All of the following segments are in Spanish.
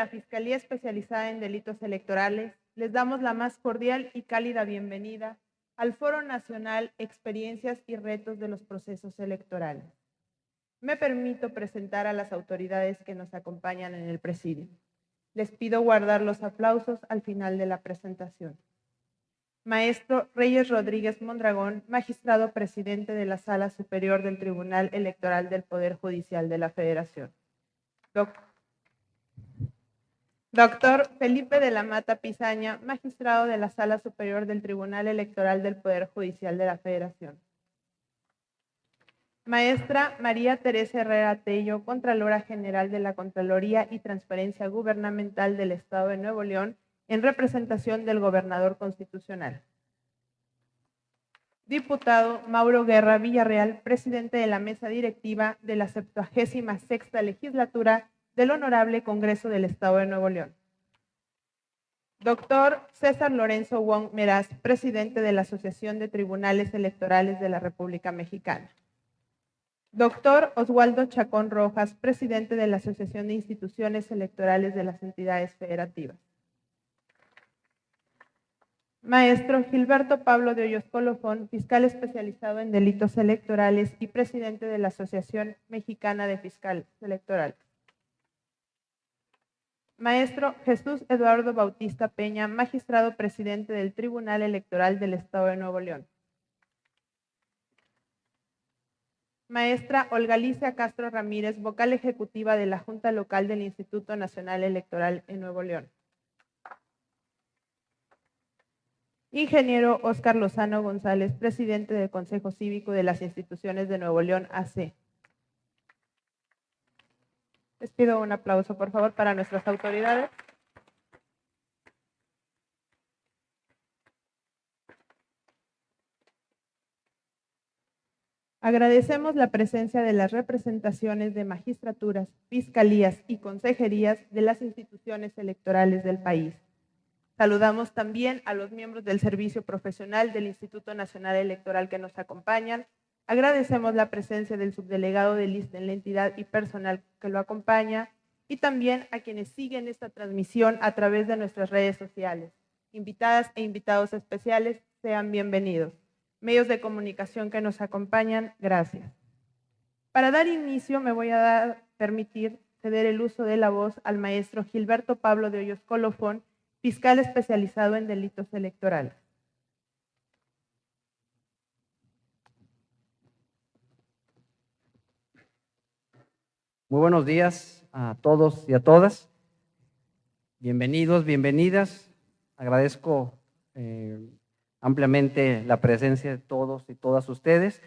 la Fiscalía Especializada en Delitos Electorales, les damos la más cordial y cálida bienvenida al Foro Nacional Experiencias y Retos de los Procesos Electorales. Me permito presentar a las autoridades que nos acompañan en el presidio. Les pido guardar los aplausos al final de la presentación. Maestro Reyes Rodríguez Mondragón, magistrado presidente de la Sala Superior del Tribunal Electoral del Poder Judicial de la Federación. Doctor Felipe de la Mata Pizaña, magistrado de la Sala Superior del Tribunal Electoral del Poder Judicial de la Federación. Maestra María Teresa Herrera Tello, Contralora General de la Contraloría y Transparencia Gubernamental del Estado de Nuevo León, en representación del Gobernador Constitucional. Diputado Mauro Guerra Villarreal, presidente de la Mesa Directiva de la 76ª Legislatura del Honorable Congreso del Estado de Nuevo León. Doctor César Lorenzo Wong Meraz, presidente de la Asociación de Tribunales Electorales de la República Mexicana. Doctor Oswaldo Chacón Rojas, presidente de la Asociación de Instituciones Electorales de las Entidades Federativas. Maestro Gilberto Pablo de Hoyos Colofón, fiscal especializado en delitos electorales y presidente de la Asociación Mexicana de Fiscales Electorales. Maestro Jesús Eduardo Bautista Peña, magistrado presidente del Tribunal Electoral del Estado de Nuevo León. Maestra Olga Alicia Castro Ramírez, vocal ejecutiva de la Junta Local del Instituto Nacional Electoral en Nuevo León. Ingeniero Óscar Lozano González, presidente del Consejo Cívico de las Instituciones de Nuevo León, AC. Les pido un aplauso, por favor, para nuestras autoridades. Agradecemos la presencia de las representaciones de magistraturas, fiscalías y consejerías de las instituciones electorales del país. Saludamos también a los miembros del servicio profesional del Instituto Nacional Electoral que nos acompañan. Agradecemos la presencia del subdelegado del ISSSTE en la entidad y personal que lo acompaña, y también a quienes siguen esta transmisión a través de nuestras redes sociales. Invitadas e invitados especiales, sean bienvenidos. Medios de comunicación que nos acompañan, gracias. Para dar inicio, me voy a permitir ceder el uso de la voz al maestro Gilberto Pablo de Hoyos Colofón, fiscal especializado en delitos electorales. Muy buenos días a todos y a todas. Bienvenidos, bienvenidas. Agradezco ampliamente la presencia de todos y todas ustedes.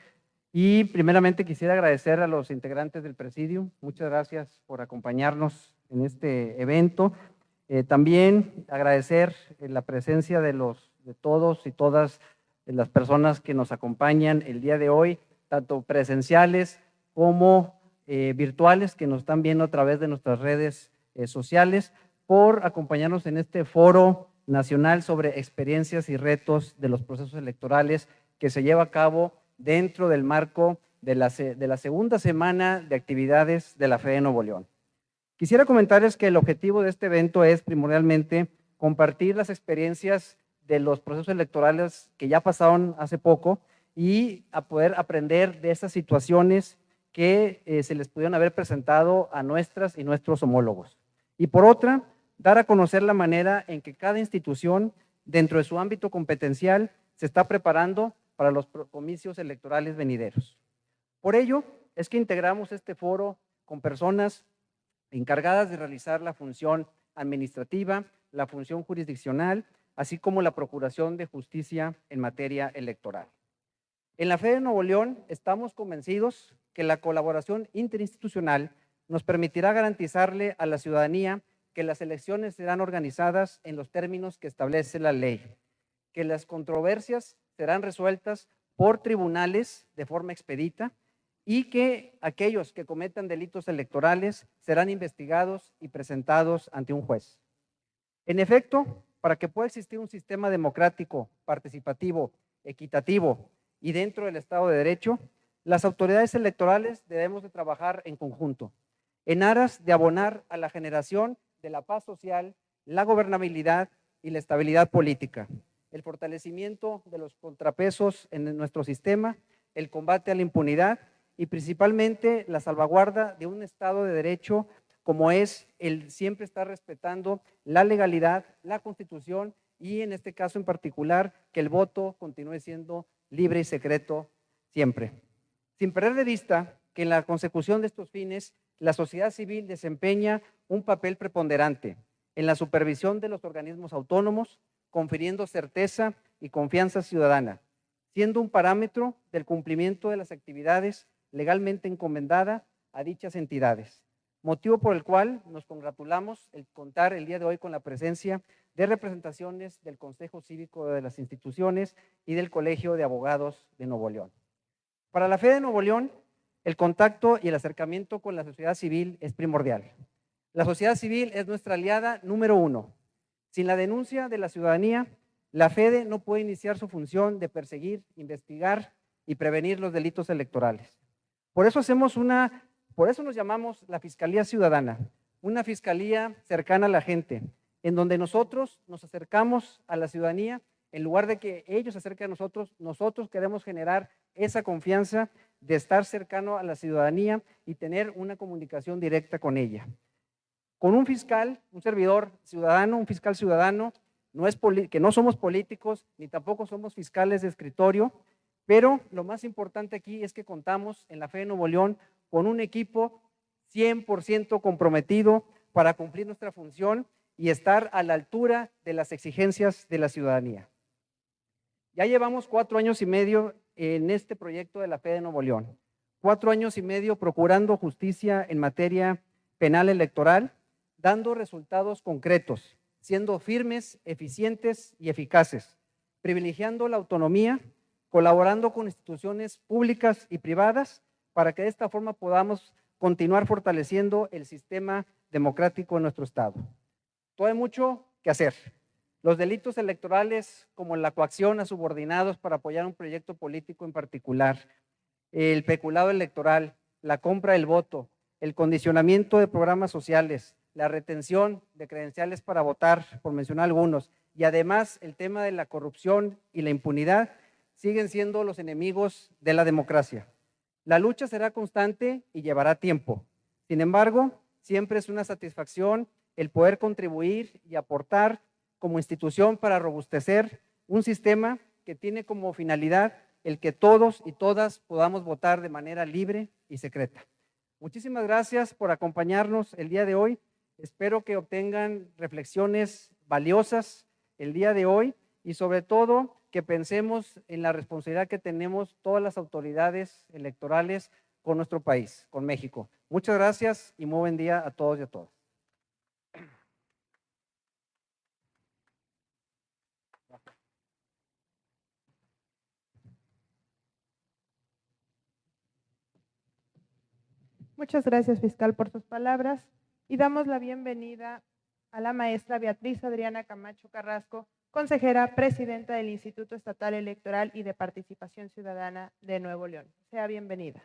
Y primeramente quisiera agradecer a los integrantes del Presidium. Muchas gracias por acompañarnos en este evento. También agradecer la presencia de todos y todas las personas que nos acompañan el día de hoy, tanto presenciales como virtuales, que nos están viendo a través de nuestras redes sociales, por acompañarnos en este foro nacional sobre experiencias y retos de los procesos electorales que se lleva a cabo dentro del marco de la segunda semana de actividades de la FE de Nuevo León. Quisiera comentarles que el objetivo de este evento es primordialmente compartir las experiencias de los procesos electorales que ya pasaron hace poco y a poder aprender de esas situaciones que se les pudieron haber presentado a nuestras y nuestros homólogos. Y por otra, dar a conocer la manera en que cada institución, dentro de su ámbito competencial, se está preparando para los comicios electorales venideros. Por ello, es que integramos este foro con personas encargadas de realizar la función administrativa, la función jurisdiccional, así como la procuración de justicia en materia electoral. En la FE de Nuevo León estamos convencidos que la colaboración interinstitucional nos permitirá garantizarle a la ciudadanía que las elecciones serán organizadas en los términos que establece la ley, que las controversias serán resueltas por tribunales de forma expedita y que aquellos que cometan delitos electorales serán investigados y presentados ante un juez. En efecto, para que pueda existir un sistema democrático, participativo, equitativo y dentro del Estado de Derecho, las autoridades electorales debemos de trabajar en conjunto, en aras de abonar a la generación de la paz social, la gobernabilidad y la estabilidad política, el fortalecimiento de los contrapesos en nuestro sistema, el combate a la impunidad y principalmente la salvaguarda de un Estado de Derecho como es el siempre estar respetando la legalidad, la Constitución y en este caso en particular que el voto continúe siendo libre y secreto siempre. Sin perder de vista que en la consecución de estos fines la sociedad civil desempeña un papel preponderante en la supervisión de los organismos autónomos, confiriendo certeza y confianza ciudadana, siendo un parámetro del cumplimiento de las actividades legalmente encomendadas a dichas entidades, motivo por el cual nos congratulamos el contar el día de hoy con la presencia de representaciones del Consejo Cívico de las instituciones y del Colegio de Abogados de Nuevo León. Para la FE de Nuevo León, el contacto y el acercamiento con la sociedad civil es primordial. La sociedad civil es nuestra aliada número uno. Sin la denuncia de la ciudadanía, la FEDE no puede iniciar su función de perseguir, investigar y prevenir los delitos electorales. Por eso nos llamamos la Fiscalía Ciudadana, una fiscalía cercana a la gente, en donde nosotros nos acercamos a la ciudadanía, en lugar de que ellos se acerquen a nosotros queremos generar esa confianza de estar cercano a la ciudadanía y tener una comunicación directa con ella. Con un fiscal, un servidor ciudadano, un fiscal ciudadano, que no somos políticos ni tampoco somos fiscales de escritorio, pero lo más importante aquí es que contamos en la FE de Nuevo León con un equipo 100% comprometido para cumplir nuestra función y estar a la altura de las exigencias de la ciudadanía. Ya llevamos 4 años y medio en este proyecto de la FE de Nuevo León, 4 años y medio procurando justicia en materia penal electoral, dando resultados concretos, siendo firmes, eficientes y eficaces, privilegiando la autonomía, colaborando con instituciones públicas y privadas para que de esta forma podamos continuar fortaleciendo el sistema democrático en nuestro Estado. Todavía hay mucho que hacer. Los delitos electorales como la coacción a subordinados para apoyar un proyecto político en particular, el peculado electoral, la compra del voto, el condicionamiento de programas sociales, la retención de credenciales para votar, por mencionar algunos, y además el tema de la corrupción y la impunidad siguen siendo los enemigos de la democracia. La lucha será constante y llevará tiempo. Sin embargo, siempre es una satisfacción el poder contribuir y aportar como institución para robustecer un sistema que tiene como finalidad el que todos y todas podamos votar de manera libre y secreta. Muchísimas gracias por acompañarnos el día de hoy. Espero que obtengan reflexiones valiosas el día de hoy y sobre todo que pensemos en la responsabilidad que tenemos todas las autoridades electorales con nuestro país, con México. Muchas gracias y muy buen día a todos y a todas. Muchas gracias, fiscal, por sus palabras y damos la bienvenida a la maestra Beatriz Adriana Camacho Carrasco, consejera presidenta del Instituto Estatal Electoral y de Participación Ciudadana de Nuevo León. Sea bienvenida.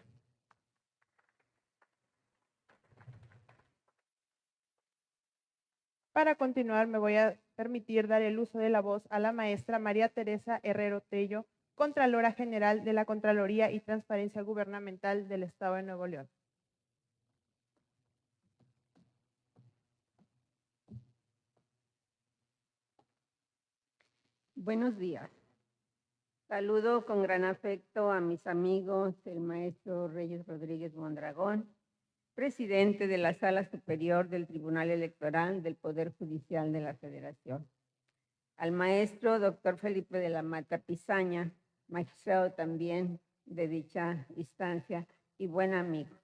Para continuar, me voy a permitir dar el uso de la voz a la maestra María Teresa Herrero Tello, Contralora General de la Contraloría y Transparencia Gubernamental del Estado de Nuevo León. Buenos días. Saludo con gran afecto a mis amigos, el maestro Reyes Rodríguez Mondragón, presidente de la Sala Superior del Tribunal Electoral del Poder Judicial de la Federación, al maestro doctor Felipe de la Mata Pizaña, magistrado también de dicha instancia y buen amigo,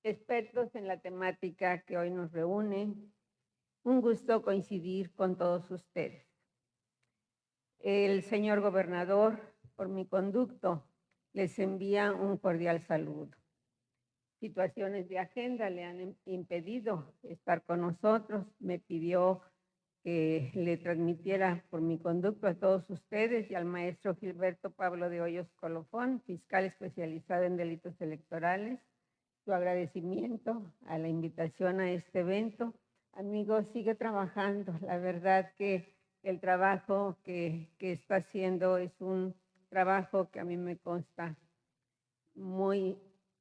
expertos en la temática que hoy nos reúne. Un gusto coincidir con todos ustedes. El señor gobernador, por mi conducto, les envía un cordial saludo. Situaciones de agenda le han impedido estar con nosotros. Me pidió que le transmitiera por mi conducto a todos ustedes y al maestro Gilberto Pablo de Hoyos Colofón, fiscal especializado en delitos electorales, su agradecimiento a la invitación a este evento, Amigo, sigue trabajando. La verdad que el trabajo que está haciendo es un trabajo que a mí me consta muy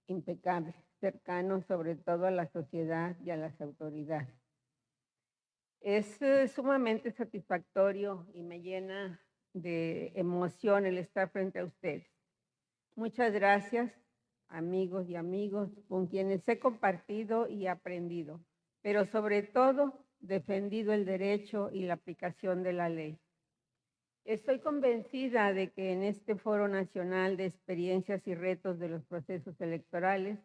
impecable, cercano sobre todo a la sociedad y a las autoridades. Es sumamente satisfactorio y me llena de emoción el estar frente a ustedes. Muchas gracias, amigos y amigos, con quienes he compartido y aprendido, pero sobre todo defendido el derecho y la aplicación de la ley. Estoy convencida de que en este Foro Nacional de Experiencias y Retos de los Procesos Electorales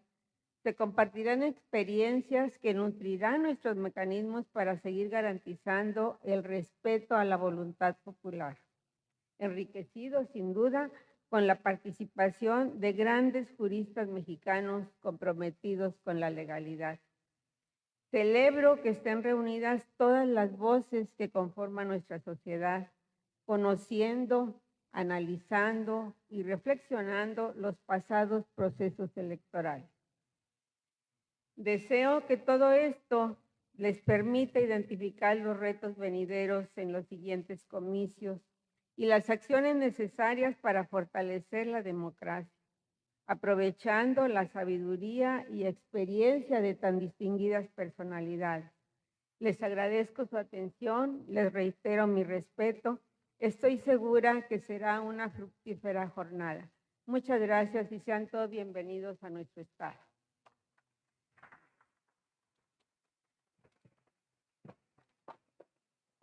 se compartirán experiencias que nutrirán nuestros mecanismos para seguir garantizando el respeto a la voluntad popular, enriquecido sin duda con la participación de grandes juristas mexicanos comprometidos con la legalidad. Celebro que estén reunidas todas las voces que conforman nuestra sociedad, conociendo, analizando y reflexionando los pasados procesos electorales. Deseo que todo esto les permita identificar los retos venideros en los siguientes comicios y las acciones necesarias para fortalecer la democracia, aprovechando la sabiduría y experiencia de tan distinguidas personalidades. Les agradezco su atención, les reitero mi respeto. Estoy segura que será una fructífera jornada. Muchas gracias y sean todos bienvenidos a nuestro estado.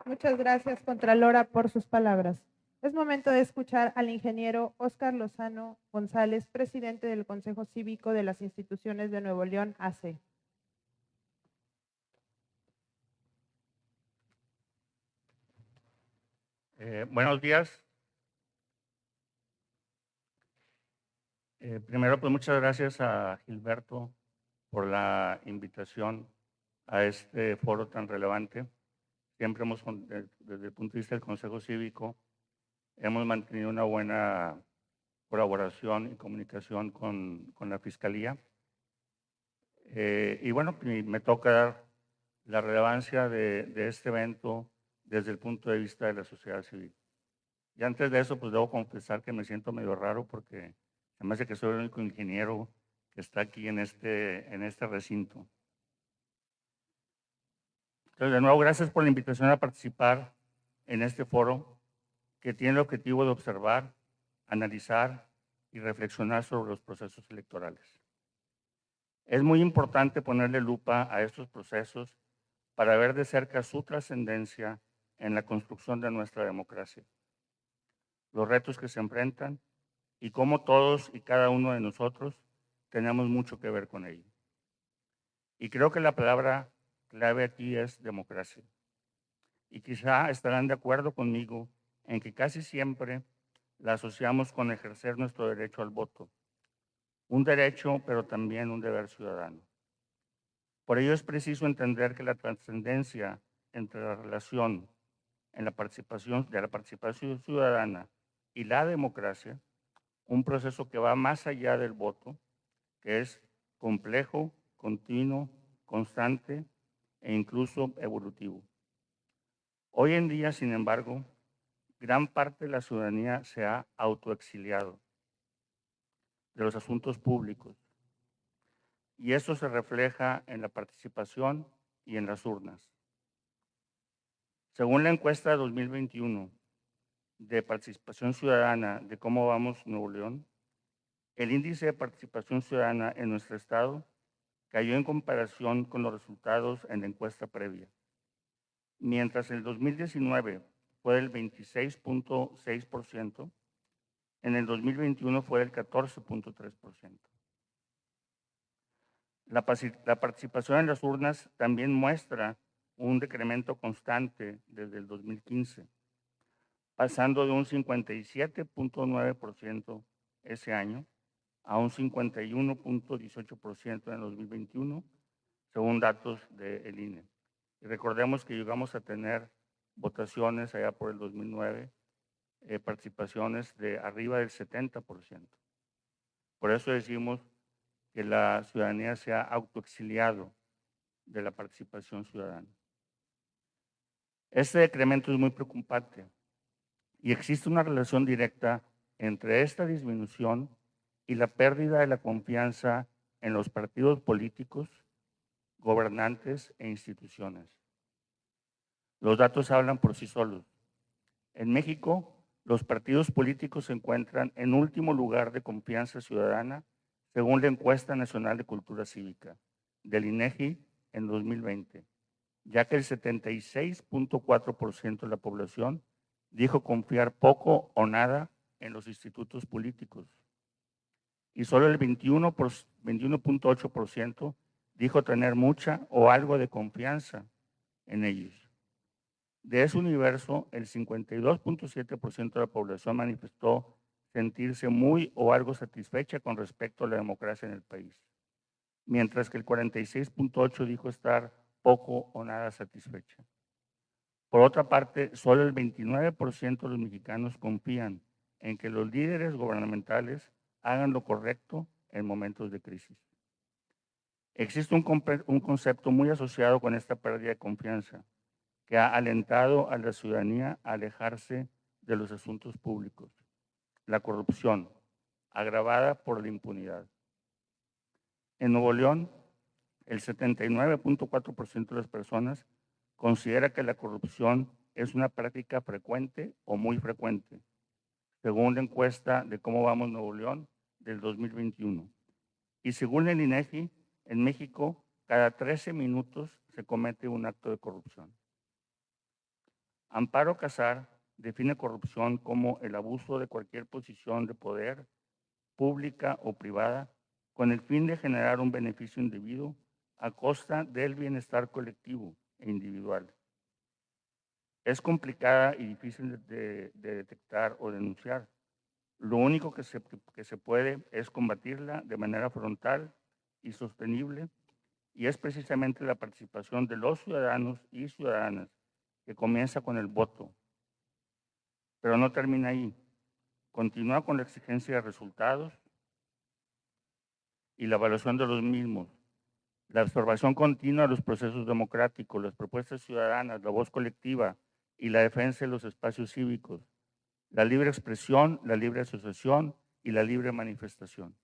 Muchas gracias, Contralora, por sus palabras. Es momento de escuchar al ingeniero Óscar Lozano González, presidente del Consejo Cívico de las Instituciones de Nuevo León, AC. Buenos días. Primero, pues muchas gracias a Gilberto por la invitación a este foro tan relevante. Siempre hemos, desde el punto de vista del Consejo Cívico, hemos mantenido una buena colaboración y comunicación con la Fiscalía. Y bueno, me toca dar la relevancia de este evento desde el punto de vista de la sociedad civil. Y antes de eso, pues debo confesar que me siento medio raro porque se me hace que soy el único ingeniero que está aquí en este recinto. Entonces, de nuevo, gracias por la invitación a participar en este foro que tiene el objetivo de observar, analizar y reflexionar sobre los procesos electorales. Es muy importante ponerle lupa a estos procesos para ver de cerca su trascendencia en la construcción de nuestra democracia, los retos que se enfrentan y cómo todos y cada uno de nosotros tenemos mucho que ver con ello. Y creo que la palabra clave aquí es democracia. Y quizá estarán de acuerdo conmigo en que casi siempre la asociamos con ejercer nuestro derecho al voto. Un derecho, pero también un deber ciudadano. Por ello es preciso entender que la trascendencia entre la relación de la participación ciudadana y la democracia, un proceso que va más allá del voto, que es complejo, continuo, constante e incluso evolutivo. Hoy en día, sin embargo, gran parte de la ciudadanía se ha autoexiliado de los asuntos públicos y eso se refleja en la participación y en las urnas. Según la encuesta de 2021 de participación ciudadana de Cómo Vamos Nuevo León, el índice de participación ciudadana en nuestro estado cayó en comparación con los resultados en la encuesta previa. Mientras el 2019 fue del 26.6%, en el 2021 fue del 14.3%. La participación en las urnas también muestra un decremento constante desde el 2015, pasando de un 57.9% ese año a un 51.18% en el 2021, según datos del INE. Y recordemos que llegamos a tener votaciones allá por el 2009, participaciones de arriba del 70%. Por eso decimos que la ciudadanía se ha autoexiliado de la participación ciudadana. Este decremento es muy preocupante y existe una relación directa entre esta disminución y la pérdida de la confianza en los partidos políticos, gobernantes e instituciones. Los datos hablan por sí solos. En México, los partidos políticos se encuentran en último lugar de confianza ciudadana según la Encuesta Nacional de Cultura Cívica del INEGI en 2020, ya que el 76.4% de la población dijo confiar poco o nada en los institutos políticos y solo el 21.8% dijo tener mucha o algo de confianza en ellos. De ese universo, el 52.7% de la población manifestó sentirse muy o algo satisfecha con respecto a la democracia en el país, mientras que el 46.8% dijo estar poco o nada satisfecha. Por otra parte, solo el 29% de los mexicanos confían en que los líderes gubernamentales hagan lo correcto en momentos de crisis. Existe un concepto muy asociado con esta pérdida de confianza, que ha alentado a la ciudadanía a alejarse de los asuntos públicos: la corrupción, agravada por la impunidad. En Nuevo León, el 79.4% de las personas considera que la corrupción es una práctica frecuente o muy frecuente, según la encuesta de Cómo Vamos Nuevo León del 2021. Y según el INEGI, en México, cada 13 minutos se comete un acto de corrupción. Amparo Casar define corrupción como el abuso de cualquier posición de poder, pública o privada, con el fin de generar un beneficio individuo a costa del bienestar colectivo e individual. Es complicada y difícil de detectar o denunciar. Lo único que se puede es combatirla de manera frontal y sostenible, y es precisamente la participación de los ciudadanos y ciudadanas, que comienza con el voto. Pero no termina ahí. Continúa con la exigencia de resultados y la evaluación de los mismos, la observación continua de los procesos democráticos, las propuestas ciudadanas, la voz colectiva y la defensa de los espacios cívicos, la libre expresión, la libre asociación y la libre manifestación.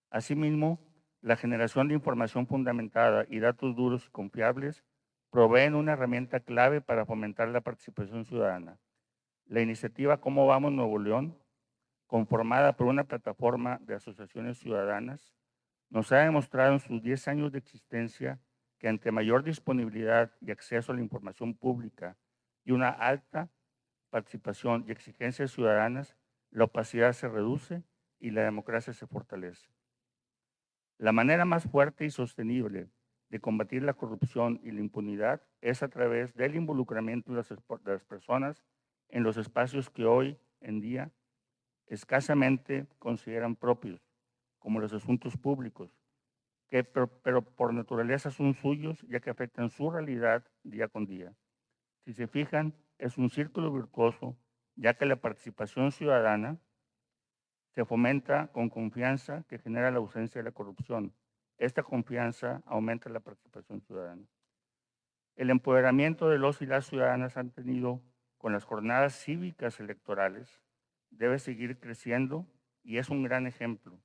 Asimismo, la generación de información fundamentada y datos duros y confiables proveen una herramienta clave para fomentar la participación ciudadana. La iniciativa Cómo Vamos Nuevo León, conformada por una plataforma de asociaciones ciudadanas, nos ha demostrado en sus 10 años de existencia que ante mayor disponibilidad y acceso a la información pública y una alta participación y exigencias ciudadanas, la opacidad se reduce y la democracia se fortalece. La manera más fuerte y sostenible de combatir la corrupción y la impunidad es a través del involucramiento de las personas en los espacios que hoy en día escasamente consideran propios, como los asuntos públicos, pero por naturaleza son suyos, ya que afectan su realidad día con día. Si se fijan, es un círculo virtuoso, ya que la participación ciudadana se fomenta con confianza, que genera la ausencia de la corrupción. Esta confianza aumenta la participación ciudadana. El empoderamiento de los y las ciudadanas han tenido con las jornadas cívicas electorales debe seguir creciendo y es un gran ejemplo,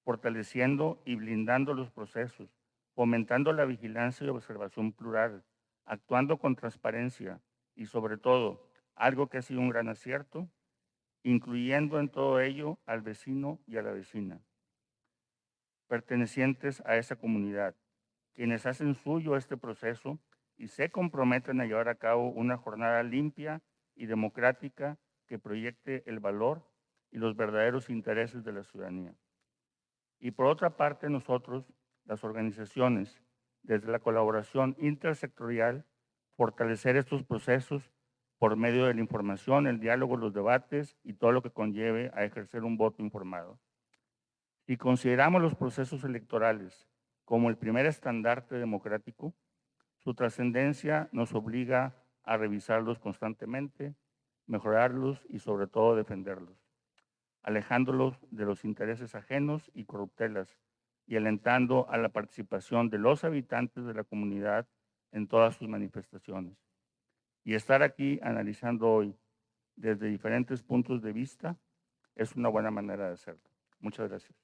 fortaleciendo y blindando los procesos, fomentando la vigilancia y observación plural, actuando con transparencia y, sobre todo, algo que ha sido un gran acierto, incluyendo en todo ello al vecino y a la vecina, pertenecientes a esa comunidad, quienes hacen suyo este proceso y se comprometen a llevar a cabo una jornada limpia y democrática que proyecte el valor y los verdaderos intereses de la ciudadanía. Y por otra parte, nosotros, las organizaciones, desde la colaboración intersectorial, fortalecer estos procesos por medio de la información, el diálogo, los debates y todo lo que conlleve a ejercer un voto informado. Si consideramos los procesos electorales como el primer estandarte democrático, su trascendencia nos obliga a revisarlos constantemente, mejorarlos y sobre todo defenderlos, alejándolos de los intereses ajenos y corruptelas y alentando a la participación de los habitantes de la comunidad en todas sus manifestaciones. Y estar aquí analizando hoy desde diferentes puntos de vista es una buena manera de hacerlo. Muchas gracias.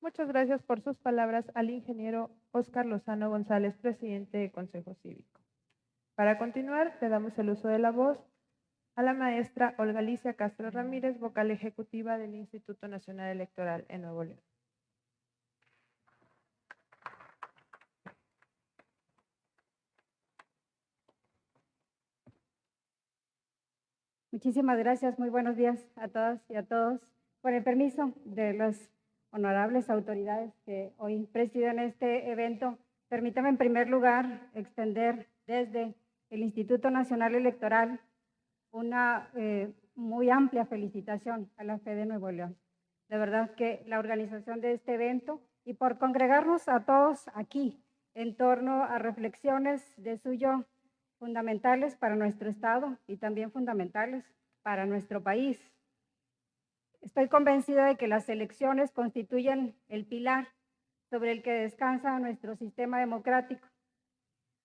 Muchas gracias por sus palabras al ingeniero Óscar Lozano González, presidente del Consejo Cívico. Para continuar, le damos el uso de la voz a la maestra Olga Alicia Castro Ramírez, vocal ejecutiva del Instituto Nacional Electoral en Nuevo León. Muchísimas gracias, muy buenos días a todas y a todos. Con el permiso de las honorables autoridades que hoy presiden este evento, permítame en primer lugar extender desde el Instituto Nacional Electoral una muy amplia felicitación a la FE de Nuevo León. De verdad que la organización de este evento y por congregarnos a todos aquí en torno a reflexiones de suyo fundamentales para nuestro Estado y también fundamentales para nuestro país. Estoy convencida de que las elecciones constituyen el pilar sobre el que descansa nuestro sistema democrático.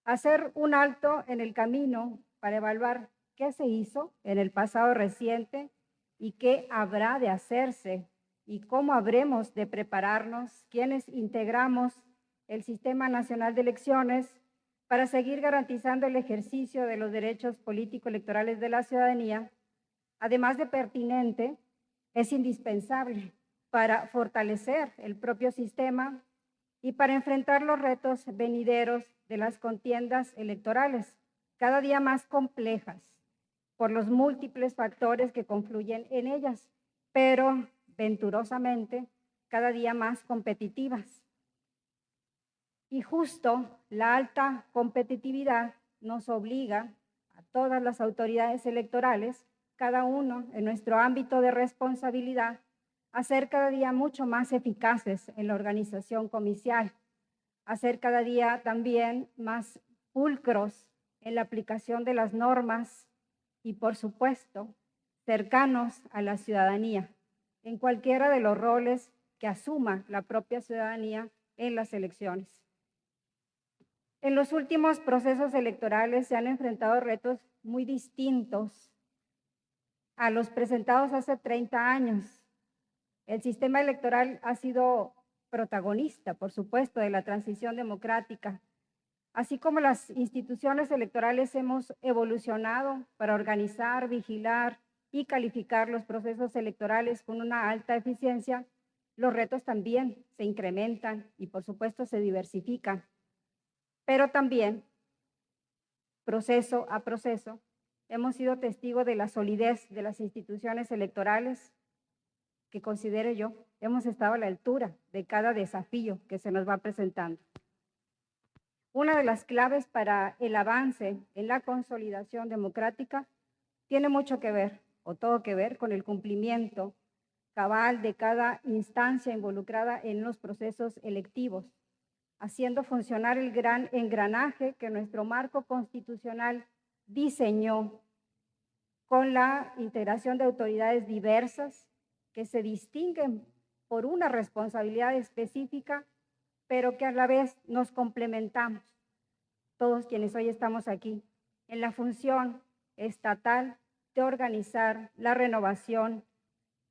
Hacer un alto en el camino para evaluar qué se hizo en el pasado reciente y qué habrá de hacerse y cómo habremos de prepararnos quienes integramos el Sistema Nacional de Elecciones para seguir garantizando el ejercicio de los derechos político-electorales de la ciudadanía, además de pertinente, es indispensable para fortalecer el propio sistema y para enfrentar los retos venideros de las contiendas electorales, cada día más complejas por los múltiples factores que confluyen en ellas, pero venturosamente cada día más competitivas. Y justo la alta competitividad nos obliga a todas las autoridades electorales, cada uno en nuestro ámbito de responsabilidad, a ser cada día mucho más eficaces en la organización comicial, a ser cada día también más pulcros en la aplicación de las normas y, por supuesto, cercanos a la ciudadanía, en cualquiera de los roles que asuma la propia ciudadanía en las elecciones. En los últimos procesos electorales se han enfrentado retos muy distintos a los presentados hace 30 años. El sistema electoral ha sido protagonista, por supuesto, de la transición democrática, así como las instituciones electorales hemos evolucionado para organizar, vigilar y calificar los procesos electorales con una alta eficiencia. Los retos también se incrementan y, por supuesto, se diversifican. Pero también, proceso a proceso, hemos sido testigos de la solidez de las instituciones electorales, que considero yo, hemos estado a la altura de cada desafío que se nos va presentando. Una de las claves para el avance en la consolidación democrática tiene mucho que ver, o todo que ver, con el cumplimiento cabal de cada instancia involucrada en los procesos electivos, haciendo funcionar el gran engranaje que nuestro marco constitucional diseñó con la integración de autoridades diversas que se distinguen por una responsabilidad específica, pero que a la vez nos complementamos, todos quienes hoy estamos aquí, en la función estatal de organizar la renovación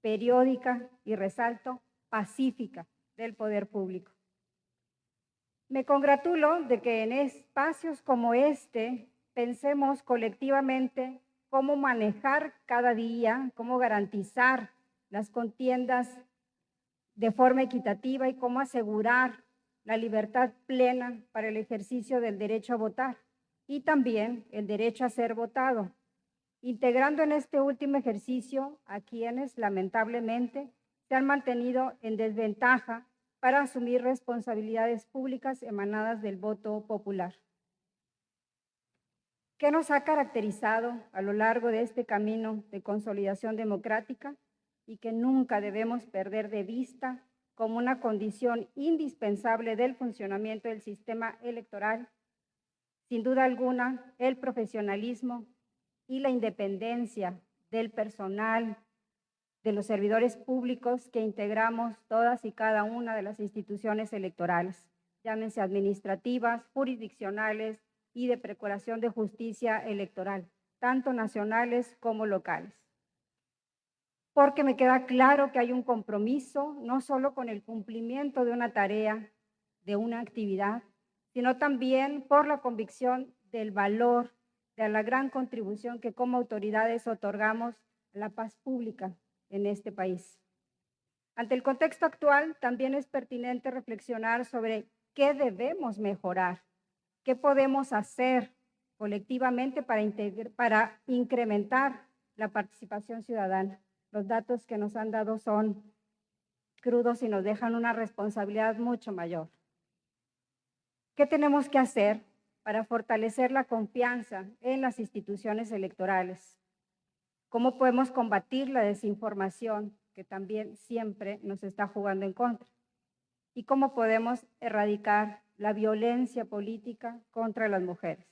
periódica y, resalto, pacífica del poder público. Me congratulo de que en espacios como este pensemos colectivamente cómo manejar cada día, cómo garantizar las contiendas de forma equitativa y cómo asegurar la libertad plena para el ejercicio del derecho a votar y también el derecho a ser votado, integrando en este último ejercicio a quienes lamentablemente se han mantenido en desventaja para asumir responsabilidades públicas emanadas del voto popular. ¿Qué nos ha caracterizado a lo largo de este camino de consolidación democrática y que nunca debemos perder de vista como una condición indispensable del funcionamiento del sistema electoral? Sin duda alguna, el profesionalismo y la independencia del personal de los servidores públicos que integramos todas y cada una de las instituciones electorales, llámense administrativas, jurisdiccionales y de procuración de justicia electoral, tanto nacionales como locales. Porque me queda claro que hay un compromiso no solo con el cumplimiento de una tarea, de una actividad, sino también por la convicción del valor, de la gran contribución que como autoridades otorgamos a la paz pública en este país. Ante el contexto actual, también es pertinente reflexionar sobre qué debemos mejorar, qué podemos hacer colectivamente para incrementar la participación ciudadana. Los datos que nos han dado son crudos y nos dejan una responsabilidad mucho mayor. ¿Qué tenemos que hacer para fortalecer la confianza en las instituciones electorales? ¿Cómo podemos combatir la desinformación que también siempre nos está jugando en contra? ¿Y cómo podemos erradicar la violencia política contra las mujeres?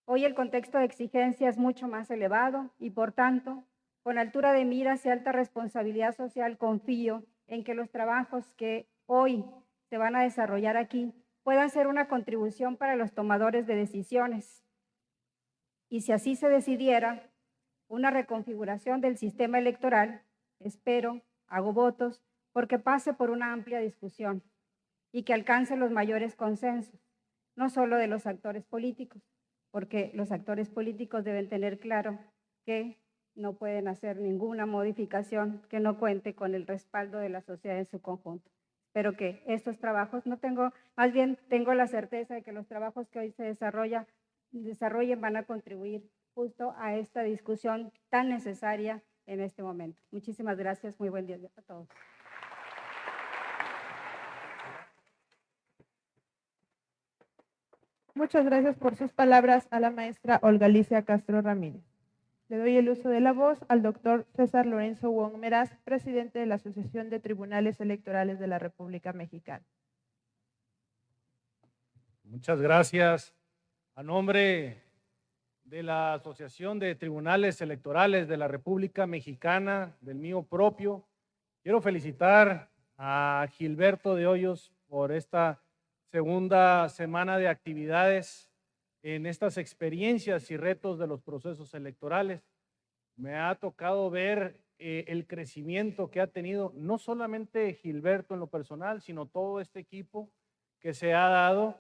Hoy el contexto de exigencia es mucho más elevado y, por tanto, con altura de miras y alta responsabilidad social, confío en que los trabajos que hoy se van a desarrollar aquí puedan ser una contribución para los tomadores de decisiones. Y si así se decidiera, una reconfiguración del sistema electoral, espero, hago votos, porque pase por una amplia discusión y que alcance los mayores consensos, no solo de los actores políticos, porque los actores políticos deben tener claro que no pueden hacer ninguna modificación que no cuente con el respaldo de la sociedad en su conjunto. Espero que estos trabajos, más bien tengo la certeza de que los trabajos que hoy se desarrollen van a contribuir justo a esta discusión tan necesaria en este momento. Muchísimas gracias, muy buen día a todos. Muchas gracias por sus palabras a la maestra Olga Alicia Castro Ramírez. Le doy el uso de la voz al doctor César Lorenzo Wong Meraz, presidente de la Asociación de Tribunales Electorales de la República Mexicana. Muchas gracias. A nombre de la Asociación de Tribunales Electorales de la República Mexicana, del mío propio, quiero felicitar a Gilberto de Hoyos por esta segunda semana de actividades en estas experiencias y retos de los procesos electorales. Me ha tocado ver el crecimiento que ha tenido no solamente Gilberto en lo personal, sino todo este equipo que se ha dado.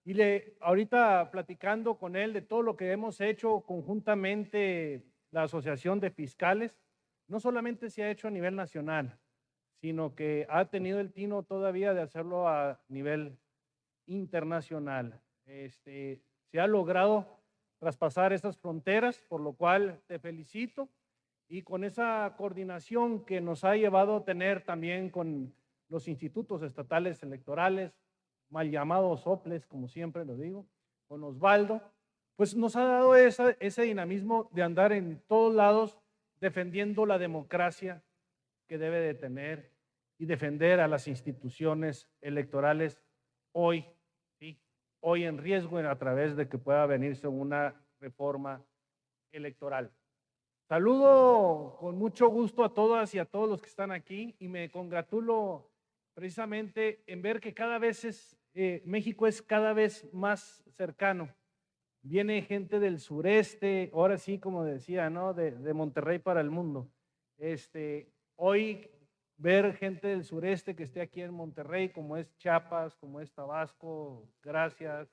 Y ahorita platicando con él de todo lo que hemos hecho conjuntamente la Asociación de Fiscales, no solamente se ha hecho a nivel nacional, sino que ha tenido el tino todavía de hacerlo a nivel internacional. Se ha logrado traspasar esas fronteras, por lo cual te felicito, y con esa coordinación que nos ha llevado a tener también con los institutos estatales electorales, mal llamados soples, como siempre lo digo, con Osvaldo, pues nos ha dado ese dinamismo de andar en todos lados defendiendo la democracia que debe de tener y defender a las instituciones electorales hoy, ¿sí? Hoy en riesgo a través de que pueda venirse una reforma electoral. Saludo con mucho gusto a todas y a todos los que están aquí y me congratulo precisamente en ver que cada vez México es cada vez más cercano. Viene gente del sureste, ahora sí, como decía, ¿no? de Monterrey para el mundo. Hoy ver gente del sureste que esté aquí en Monterrey, como es Chiapas, como es Tabasco, gracias.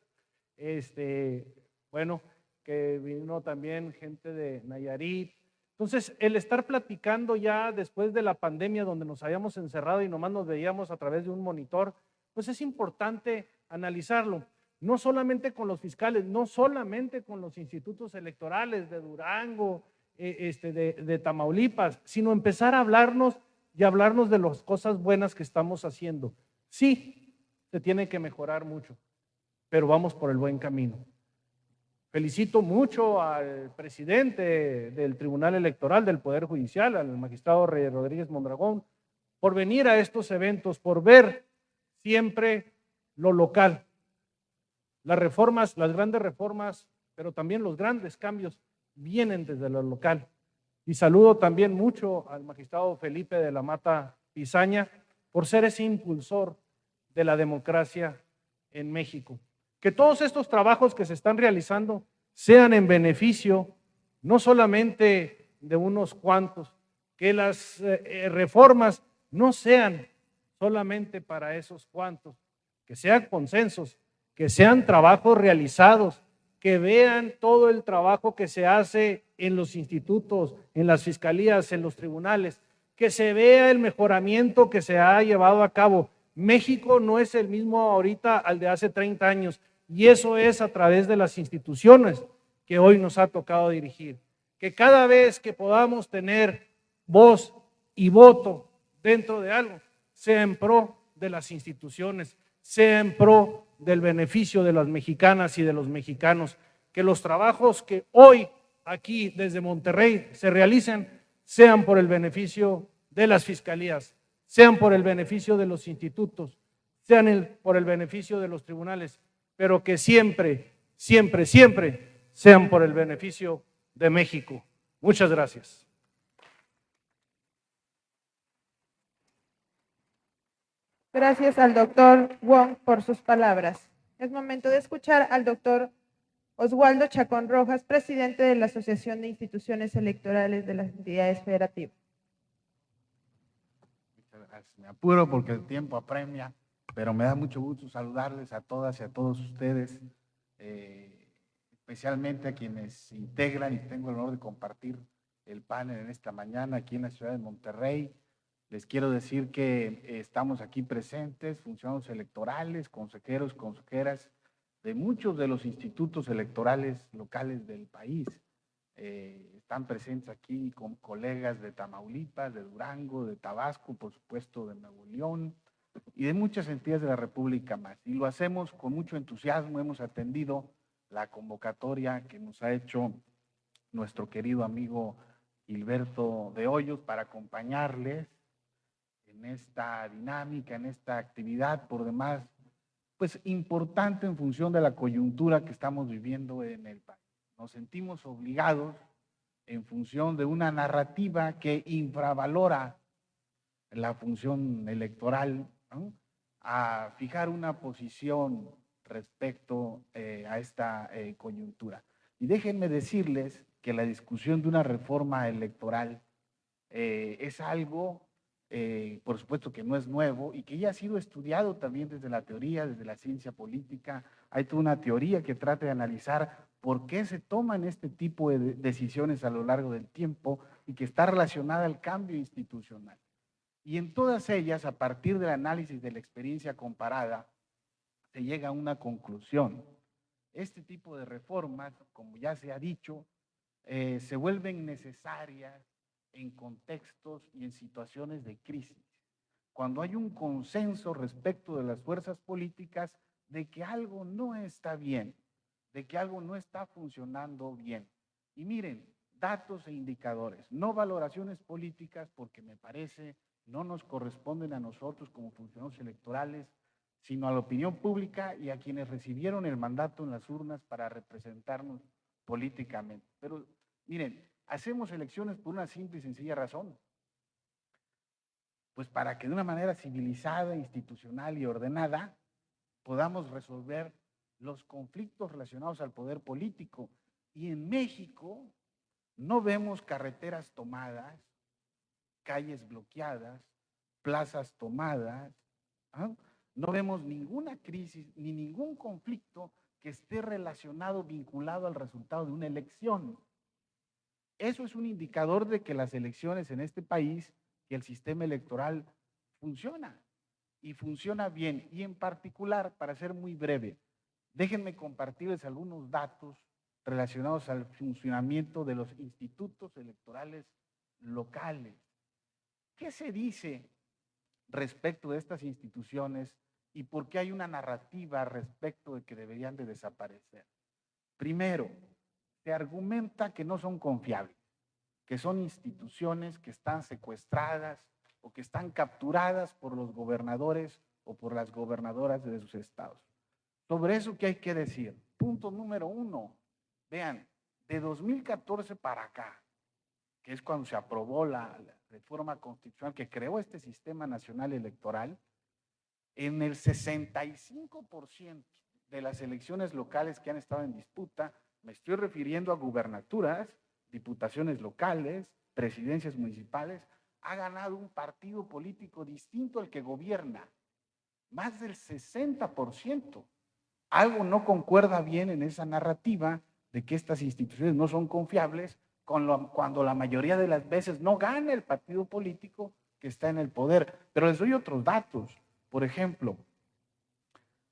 Bueno, que vino también gente de Nayarit. Entonces, el estar platicando ya después de la pandemia donde nos habíamos encerrado y nomás nos veíamos a través de un monitor, pues es importante analizarlo, no solamente con los fiscales, no solamente con los institutos electorales de Durango, de Tamaulipas, sino empezar a hablarnos y hablarnos de las cosas buenas que estamos haciendo. Sí, se tiene que mejorar mucho, pero vamos por el buen camino. Felicito mucho al presidente del Tribunal Electoral del Poder Judicial, al magistrado Reyes Rodríguez Mondragón, por venir a estos eventos, por ver siempre lo local. Las reformas, las grandes reformas, pero también los grandes cambios vienen desde lo local. Y saludo también mucho al magistrado Felipe de la Mata Pizaña por ser ese impulsor de la democracia en México. Que todos estos trabajos que se están realizando sean en beneficio no solamente de unos cuantos, que las reformas no sean solamente para esos cuantos, que sean consensos, que sean trabajos realizados, que vean todo el trabajo que se hace en los institutos, en las fiscalías, en los tribunales, que se vea el mejoramiento que se ha llevado a cabo. México no es el mismo ahorita al de hace 30 años, y eso es a través de las instituciones que hoy nos ha tocado dirigir. Que cada vez que podamos tener voz y voto dentro de algo, sea en pro de las instituciones, sea en pro del beneficio de las mexicanas y de los mexicanos, que los trabajos que hoy aquí desde Monterrey se realicen sean por el beneficio de las fiscalías, sean por el beneficio de los institutos, sean por el beneficio de los tribunales, pero que siempre, siempre, siempre sean por el beneficio de México. Muchas gracias. Gracias al doctor Wong por sus palabras. Es momento de escuchar al doctor Oswaldo Chacón Rojas, presidente de la Asociación de Instituciones Electorales de las Entidades Federativas. Muchas gracias. Me apuro porque el tiempo apremia, pero me da mucho gusto saludarles a todas y a todos ustedes, especialmente a quienes integran y tengo el honor de compartir el panel en esta mañana aquí en la ciudad de Monterrey. Les quiero decir que estamos aquí presentes, funcionarios electorales, consejeros, consejeras de muchos de los institutos electorales locales del país. Están presentes aquí con colegas de Tamaulipas, de Durango, de Tabasco, por supuesto de Nuevo León y de muchas entidades de la República más. Y lo hacemos con mucho entusiasmo. Hemos atendido la convocatoria que nos ha hecho nuestro querido amigo Gilberto de Hoyos para acompañarles en esta dinámica, en esta actividad, por demás, pues importante en función de la coyuntura que estamos viviendo en el país. Nos sentimos obligados en función de una narrativa que infravalora la función electoral, ¿no?, a fijar una posición respecto a esta coyuntura. Y déjenme decirles que la discusión de una reforma electoral es algo, por supuesto que no es nuevo y que ya ha sido estudiado también desde la teoría, desde la ciencia política. Hay toda una teoría que trata de analizar por qué se toman este tipo de decisiones a lo largo del tiempo y que está relacionada al cambio institucional. Y en todas ellas, a partir del análisis de la experiencia comparada, se llega a una conclusión. Este tipo de reformas, como ya se ha dicho, se vuelven necesarias en contextos y en situaciones de crisis, cuando hay un consenso respecto de las fuerzas políticas de que algo no está bien, de que algo no está funcionando bien. Y miren, datos e indicadores, no valoraciones políticas, porque me parece no nos corresponden a nosotros como funcionarios electorales, sino a la opinión pública y a quienes recibieron el mandato en las urnas para representarnos políticamente. Pero miren, hacemos elecciones por una simple y sencilla razón, pues para que de una manera civilizada, institucional y ordenada podamos resolver los conflictos relacionados al poder político. Y en México no vemos carreteras tomadas, calles bloqueadas, plazas tomadas, ¿ah? No vemos ninguna crisis ni ningún conflicto que esté relacionado, vinculado al resultado de una elección. Eso es un indicador de que las elecciones en este país, que el sistema electoral funciona y funciona bien. Y en particular, para ser muy breve, déjenme compartirles algunos datos relacionados al funcionamiento de los institutos electorales locales. ¿Qué se dice respecto de estas instituciones y por qué hay una narrativa respecto de que deberían de desaparecer? Primero, se argumenta que no son confiables, que son instituciones que están secuestradas o que están capturadas por los gobernadores o por las gobernadoras de sus estados. Sobre eso, ¿qué hay que decir? Punto número uno, vean, de 2014 para acá, que es cuando se aprobó la reforma constitucional que creó este sistema nacional electoral, en el 65% de las elecciones locales que han estado en disputa, me estoy refiriendo a gubernaturas, diputaciones locales, presidencias municipales, ha ganado un partido político distinto al que gobierna, más del 60%. Algo no concuerda bien en esa narrativa de que estas instituciones no son confiables cuando la mayoría de las veces no gana el partido político que está en el poder. Pero les doy otros datos. Por ejemplo,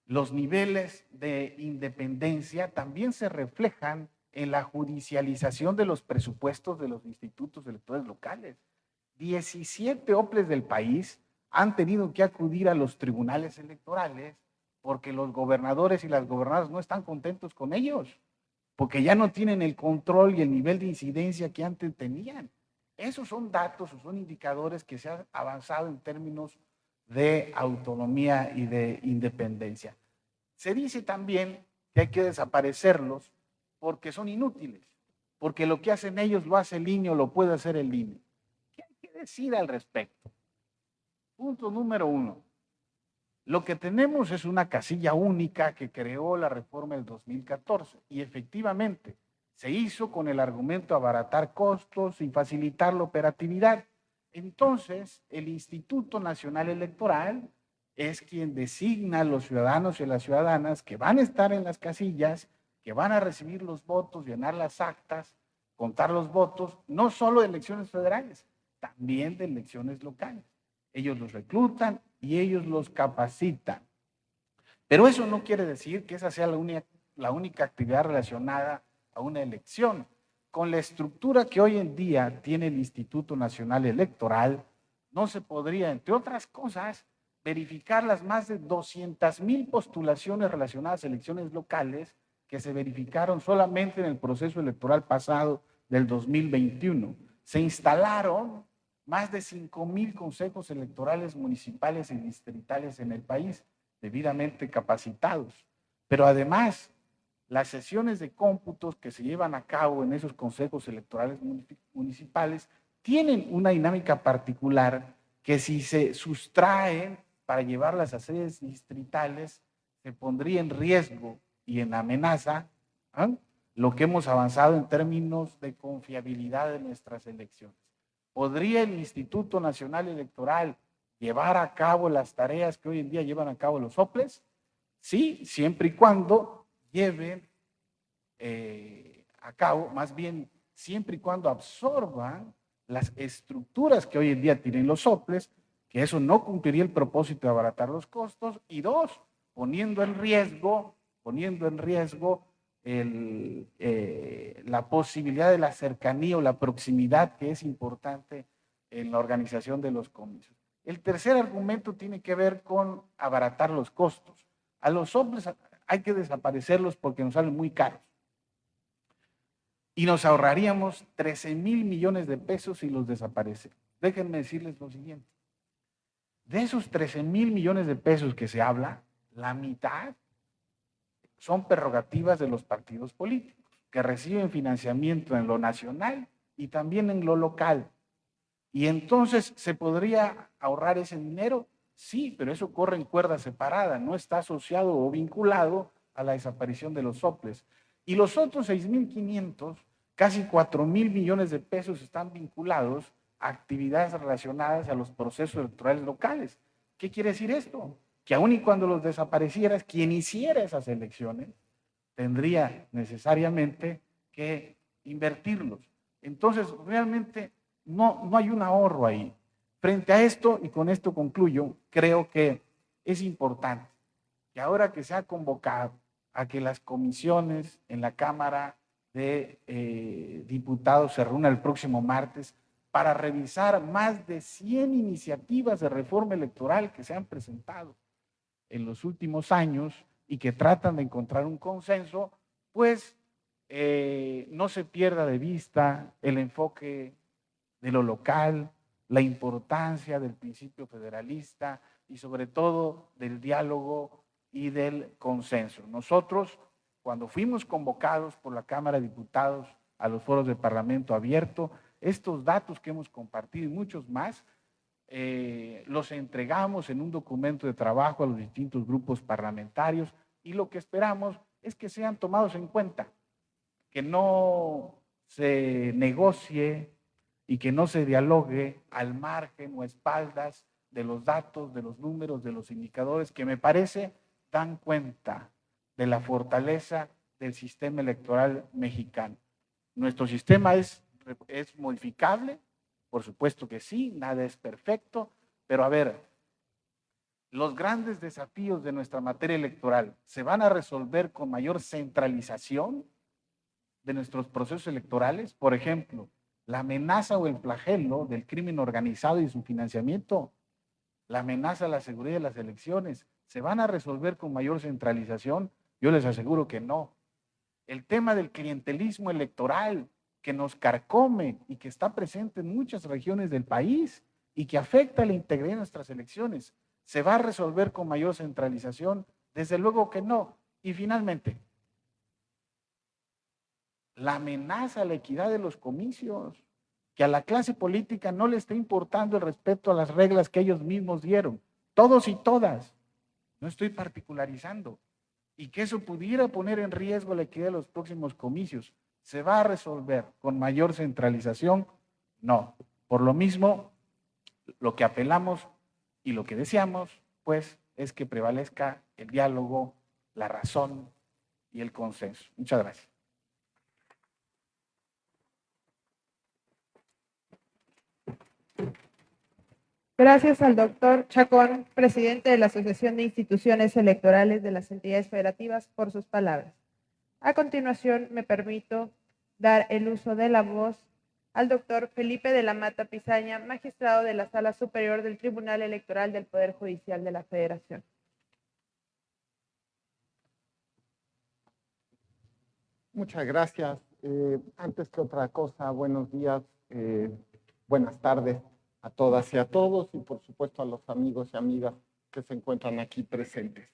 los niveles de independencia también se reflejan en la judicialización de los presupuestos de los institutos electorales locales. 17 OPLES del país han tenido que acudir a los tribunales electorales porque los gobernadores y las gobernadoras no están contentos con ellos, porque ya no tienen el control y el nivel de incidencia que antes tenían. Esos son datos o son indicadores que se han avanzado en términos de autonomía y de independencia. Se dice también que hay que desaparecerlos porque son inútiles, porque lo que hacen ellos lo hace el INE o lo puede hacer el INE. ¿Qué hay que decir al respecto? Punto número 1. Lo que tenemos es una casilla única que creó la reforma del 2014 y efectivamente se hizo con el argumento de abaratar costos y facilitar la operatividad. Entonces, el Instituto Nacional Electoral es quien designa a los ciudadanos y las ciudadanas que van a estar en las casillas, que van a recibir los votos, llenar las actas, contar los votos, no solo de elecciones federales, también de elecciones locales. Ellos los reclutan y ellos los capacitan. Pero eso no quiere decir que esa sea la única actividad relacionada a una elección. Con la estructura que hoy en día tiene el Instituto Nacional Electoral, no se podría, entre otras cosas, verificar las más de 200,000 postulaciones relacionadas a elecciones locales que se verificaron solamente en el proceso electoral pasado del 2021. Se instalaron más de 5,000 consejos electorales municipales y distritales en el país, debidamente capacitados. Pero además, las sesiones de cómputos que se llevan a cabo en esos consejos electorales municipales tienen una dinámica particular que si se sustraen para llevarlas a sedes distritales, se pondría en riesgo y en amenaza lo que hemos avanzado en términos de confiabilidad de nuestras elecciones. ¿Podría el Instituto Nacional Electoral llevar a cabo las tareas que hoy en día llevan a cabo los OPLES? Sí, siempre y cuando lleven a cabo, más bien siempre y cuando absorban las estructuras que hoy en día tienen los OPLES, que eso no cumpliría el propósito de abaratar los costos, y dos, poniendo en riesgo la posibilidad de la cercanía o la proximidad que es importante en la organización de los comicios. El tercer argumento tiene que ver con abaratar los costos. A los OPLES hay que desaparecerlos porque nos salen muy caros. Y nos ahorraríamos 13,000 millones de pesos si los desaparecen. Déjenme decirles lo siguiente. De esos 13,000 millones de pesos que se habla, la mitad son prerrogativas de los partidos políticos, que reciben financiamiento en lo nacional y también en lo local. Y entonces, ¿se podría ahorrar ese dinero? Sí, pero eso corre en cuerda separada, no está asociado o vinculado a la desaparición de los OPLES. Y los otros 6,500, casi 4,000 millones de pesos están vinculados a actividades relacionadas a los procesos electorales locales. ¿Qué quiere decir esto? Que aun y cuando los desaparecieras, quien hiciera esas elecciones tendría necesariamente que invertirlos. Entonces, realmente no hay un ahorro ahí. Frente a esto, y con esto concluyo, creo que es importante que ahora que se ha convocado a que las comisiones en la Cámara de Diputados se reúnan el próximo martes para revisar más de 100 iniciativas de reforma electoral que se han presentado en los últimos años y que tratan de encontrar un consenso, pues no se pierda de vista el enfoque de lo local, la importancia del principio federalista y sobre todo del diálogo y del consenso. Nosotros, cuando fuimos convocados por la Cámara de Diputados a los foros de Parlamento abierto, estos datos que hemos compartido y muchos más, los entregamos en un documento de trabajo a los distintos grupos parlamentarios y lo que esperamos es que sean tomados en cuenta, que no se negocie y que no se dialogue al margen o a espaldas de los datos, de los números, de los indicadores que me parece dan cuenta de la fortaleza del sistema electoral mexicano. Nuestro sistema es modificable, por supuesto que sí, nada es perfecto, pero a ver, los grandes desafíos de nuestra materia electoral se van a resolver con mayor centralización de nuestros procesos electorales. Por ejemplo, la amenaza o el flagelo del crimen organizado y su financiamiento, la amenaza a la seguridad de las elecciones, ¿se van a resolver con mayor centralización? Yo les aseguro que no. El tema del clientelismo electoral que nos carcome y que está presente en muchas regiones del país y que afecta a la integridad de nuestras elecciones, ¿se va a resolver con mayor centralización? Desde luego que no. Y finalmente, la amenaza a la equidad de los comicios, que a la clase política no le está importando el respeto a las reglas que ellos mismos dieron, todos y todas, no estoy particularizando, y que eso pudiera poner en riesgo la equidad de los próximos comicios. ¿Se va a resolver con mayor centralización? No. Por lo mismo, lo que apelamos y lo que deseamos, pues, es que prevalezca el diálogo, la razón y el consenso. Muchas gracias. Gracias al doctor Chacón, presidente de la Asociación de Instituciones Electorales de las Entidades Federativas, por sus palabras. A continuación, me permito dar el uso de la voz al doctor Felipe de la Mata Pizaña, magistrado de la Sala Superior del Tribunal Electoral del Poder Judicial de la Federación. Muchas gracias. Antes que otra cosa, buenos días, buenas tardes a todas y a todos, y por supuesto a los amigos y amigas que se encuentran aquí presentes.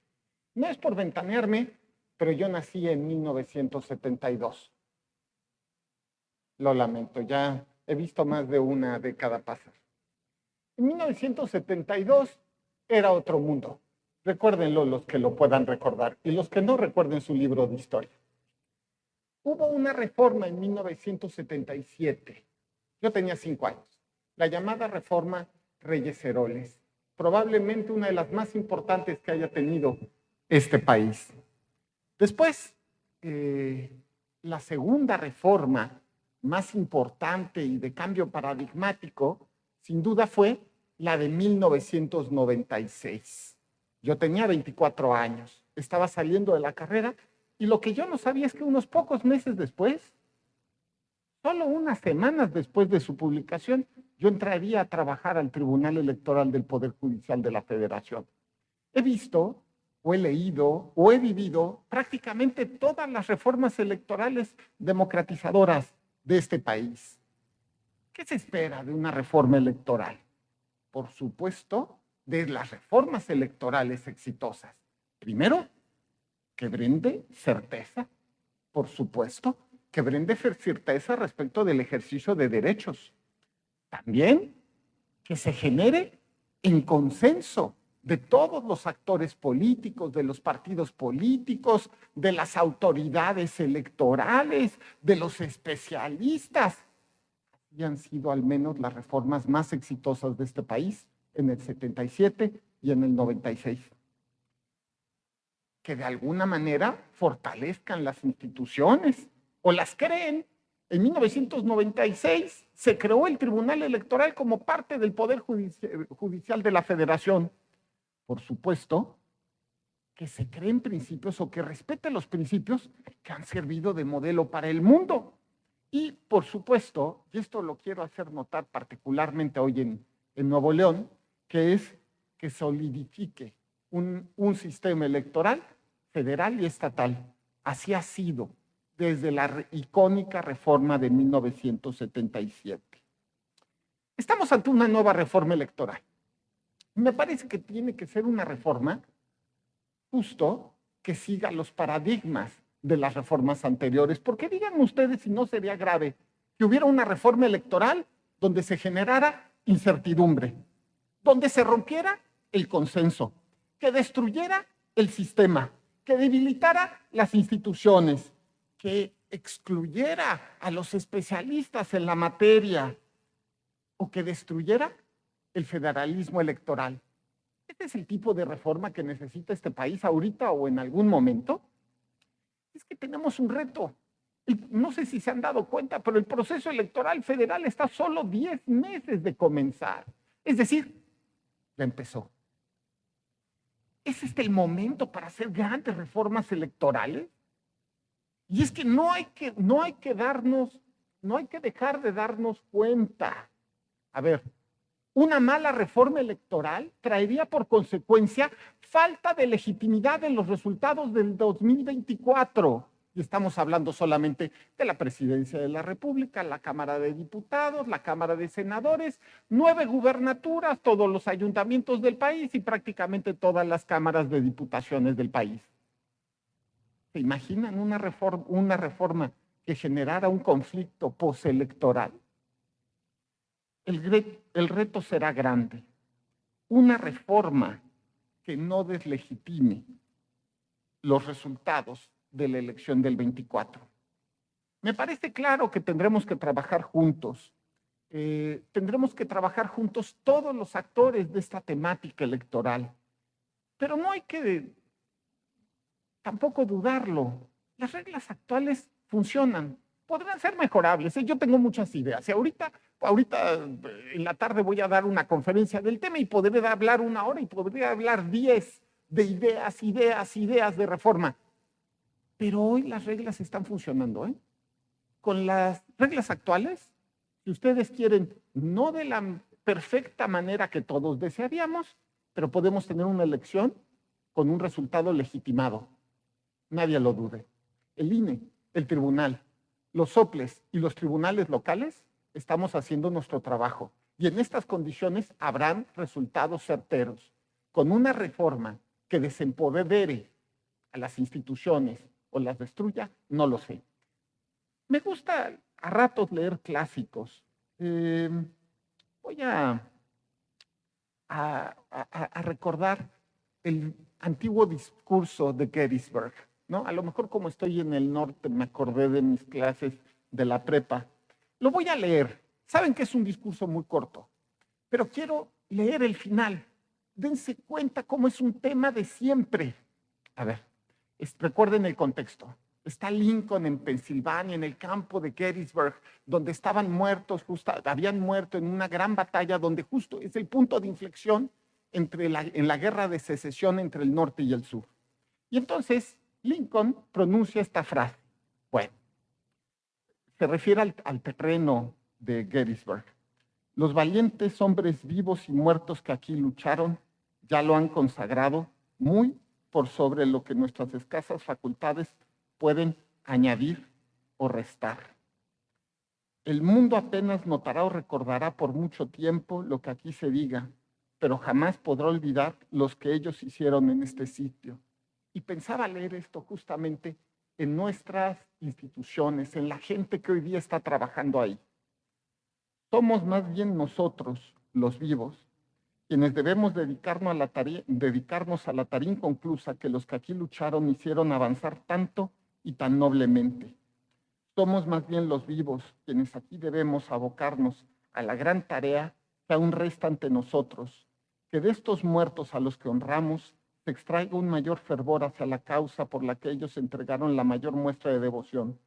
No es por ventanearme, pero yo nací en 1972. Lo lamento, ya he visto más de una década pasar. En 1972 era otro mundo. Recuérdenlo los que lo puedan recordar, y los que no, recuerden su libro de historia. Hubo una reforma en 1977. Yo tenía 5 años. La llamada reforma Reyes-Heroles, probablemente una de las más importantes que haya tenido este país. Después, la segunda reforma más importante y de cambio paradigmático, sin duda fue la de 1996. Yo tenía 24 años, estaba saliendo de la carrera, y lo que yo no sabía es que unos pocos meses después, solo unas semanas después de su publicación, yo entraría a trabajar al Tribunal Electoral del Poder Judicial de la Federación. He visto, o he leído, o he vivido prácticamente todas las reformas electorales democratizadoras de este país. ¿Qué se espera de una reforma electoral? Por supuesto, de las reformas electorales exitosas. Primero, que brinde certeza, por supuesto, que brinde certeza respecto del ejercicio de derechos. También que se genere en consenso de todos los actores políticos, de los partidos políticos, de las autoridades electorales, de los especialistas. Y han sido al menos las reformas más exitosas de este país en el 77 y en el 96. Que de alguna manera fortalezcan las instituciones o las creen. En 1996 se creó el Tribunal Electoral como parte del Poder Judicial de la Federación. Por supuesto, que se creen principios o que respete los principios que han servido de modelo para el mundo. Y por supuesto, y esto lo quiero hacer notar particularmente hoy en Nuevo León, que es que solidifique un sistema electoral federal y estatal. Así ha sido desde la icónica reforma de 1977. Estamos ante una nueva reforma electoral. Me parece que tiene que ser una reforma justo que siga los paradigmas de las reformas anteriores, porque digan ustedes si no sería grave que hubiera una reforma electoral donde se generara incertidumbre, donde se rompiera el consenso, que destruyera el sistema, que debilitara las instituciones, que excluyera a los especialistas en la materia o que destruyera el federalismo electoral. ¿Este es el tipo de reforma que necesita este país ahorita o en algún momento? Es que tenemos un reto. No sé si se han dado cuenta, pero el proceso electoral federal está solo 10 meses de comenzar. Es decir, ya empezó. ¿Es este el momento para hacer grandes reformas electorales? Y es que no hay que dejar de darnos cuenta. A ver, una mala reforma electoral traería por consecuencia falta de legitimidad en los resultados del 2024. Y estamos hablando solamente de la Presidencia de la República, la Cámara de Diputados, la Cámara de Senadores, 9 gubernaturas, todos los ayuntamientos del país y prácticamente todas las cámaras de diputaciones del país. ¿Se imaginan una reforma que generara un conflicto postelectoral? El reto será grande. Una reforma que no deslegitime los resultados de la elección del 24. Me parece claro que tendremos que trabajar juntos. Tendremos que trabajar juntos todos los actores de esta temática electoral. Pero no hay que tampoco dudarlo. Las reglas actuales funcionan. Podrán ser mejorables. Yo tengo muchas ideas. Y ahorita en la tarde voy a dar una conferencia del tema y podré hablar 1 hora y podré hablar 10 de ideas de reforma. Pero hoy las reglas están funcionando, ¿eh? Con las reglas actuales, si ustedes quieren, no de la perfecta manera que todos desearíamos, pero podemos tener una elección con un resultado legitimado. Nadie lo dude. El INE, el tribunal, los soples y los tribunales locales estamos haciendo nuestro trabajo. Y en estas condiciones habrán resultados certeros. Con una reforma que desempodere a las instituciones o las destruya, no lo sé. Me gusta a ratos leer clásicos. Voy a recordar el antiguo discurso de Gettysburg, ¿no? A lo mejor como estoy en el norte me acordé de mis clases de la prepa. Lo voy a leer. Saben que es un discurso muy corto, pero quiero leer el final. Dense cuenta cómo es un tema de siempre. A ver, recuerden el contexto. Está Lincoln en Pensilvania, en el campo de Gettysburg, donde estaban muertos, habían muerto en una gran batalla, donde justo es el punto de inflexión en la guerra de secesión entre el norte y el sur. Y entonces Lincoln pronuncia esta frase. Bueno, se refiere al terreno de Gettysburg. Los valientes hombres vivos y muertos que aquí lucharon ya lo han consagrado muy por sobre lo que nuestras escasas facultades pueden añadir o restar. El mundo apenas notará o recordará por mucho tiempo lo que aquí se diga, pero jamás podrá olvidar los que ellos hicieron en este sitio. Y pensaba leer esto justamente en nuestras instituciones, en la gente que hoy día está trabajando ahí. Somos más bien nosotros, los vivos, quienes debemos dedicarnos a la tarea inconclusa que los que aquí lucharon hicieron avanzar tanto y tan noblemente. Somos más bien los vivos, quienes aquí debemos abocarnos a la gran tarea que aún resta ante nosotros, que de estos muertos a los que honramos se extraiga un mayor fervor hacia la causa por la que ellos entregaron la mayor muestra de devoción,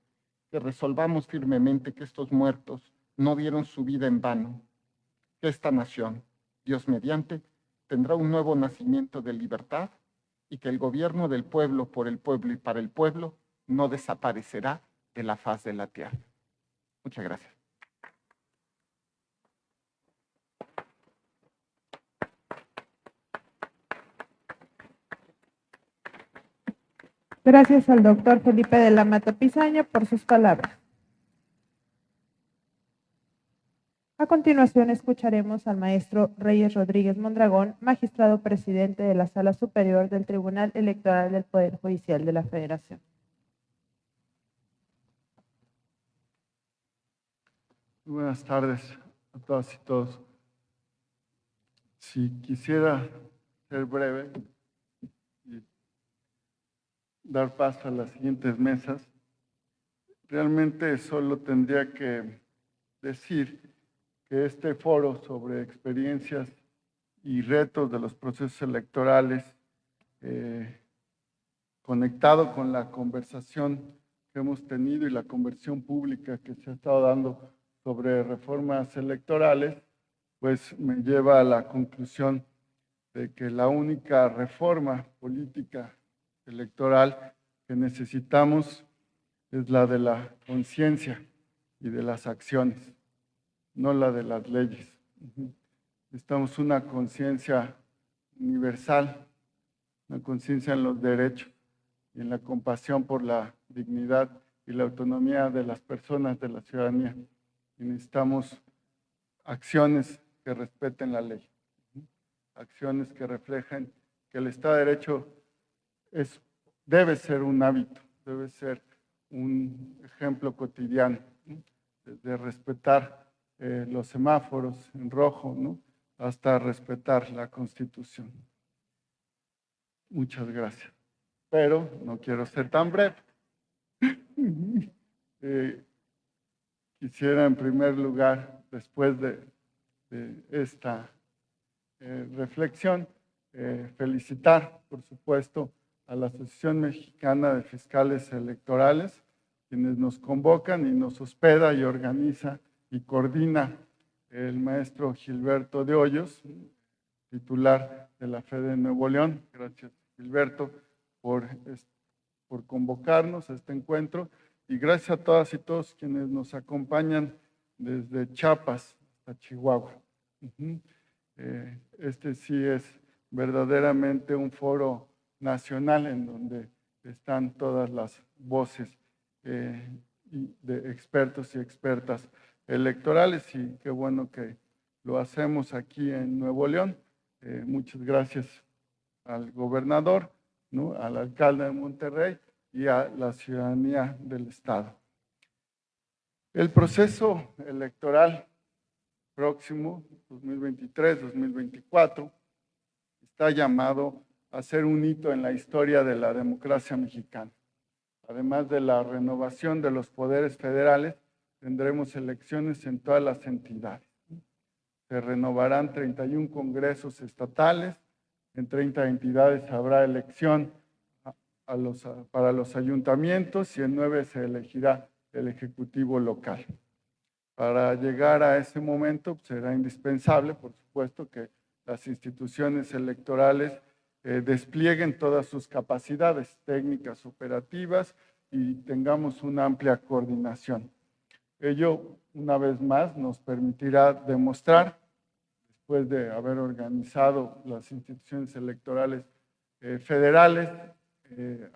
que resolvamos firmemente que estos muertos no dieron su vida en vano, que esta nación, Dios mediante, tendrá un nuevo nacimiento de libertad y que el gobierno del pueblo, por el pueblo y para el pueblo no desaparecerá de la faz de la tierra. Muchas gracias. Gracias al doctor Felipe de la Mata Pizaña por sus palabras. A continuación escucharemos al maestro Reyes Rodríguez Mondragón, magistrado presidente de la Sala Superior del Tribunal Electoral del Poder Judicial de la Federación. Muy buenas tardes a todas y todos. Si quisiera ser breve y dar paso a las siguientes mesas, realmente solo tendría que decir que este foro sobre experiencias y retos de los procesos electorales, conectado con la conversación que hemos tenido y la conversión pública que se ha estado dando sobre reformas electorales, pues me lleva a la conclusión de que la única reforma política electoral que necesitamos es la de la conciencia y de las acciones, no la de las leyes. Necesitamos una conciencia universal, una conciencia en los derechos y en la compasión por la dignidad y la autonomía de las personas, de la ciudadanía. Y necesitamos acciones que respeten la ley, acciones que reflejen que el Estado de Derecho debe ser un hábito, debe ser un ejemplo cotidiano, de respetar los semáforos en rojo, ¿no?, hasta respetar la Constitución. Muchas gracias. Pero no quiero ser tan breve. Quisiera en primer lugar, después de esta reflexión, felicitar, por supuesto, a la Asociación Mexicana de Fiscales Electorales, quienes nos convocan y nos hospeda y organiza y coordina el maestro Gilberto de Hoyos, titular de la FE de Nuevo León. Gracias, Gilberto, por convocarnos a este encuentro, y gracias a todas y todos quienes nos acompañan desde Chiapas hasta Chihuahua. Este sí es verdaderamente un foro nacional en donde están todas las voces de expertos y expertas electorales, y qué bueno que lo hacemos aquí en Nuevo León. Muchas gracias al gobernador, ¿no?, al alcalde de Monterrey y a la ciudadanía del estado. El proceso electoral próximo, 2023-2024, está llamado a ser un hito en la historia de la democracia mexicana. Además de la renovación de los poderes federales, tendremos elecciones en todas las entidades. Se renovarán 31 congresos estatales, en 30 entidades habrá elección para los ayuntamientos y en 9 se elegirá el ejecutivo local. Para llegar a ese momento será indispensable, por supuesto, que las instituciones electorales desplieguen todas sus capacidades técnicas, operativas, y tengamos una amplia coordinación. Ello, una vez más, nos permitirá demostrar, después de haber organizado las instituciones electorales federales,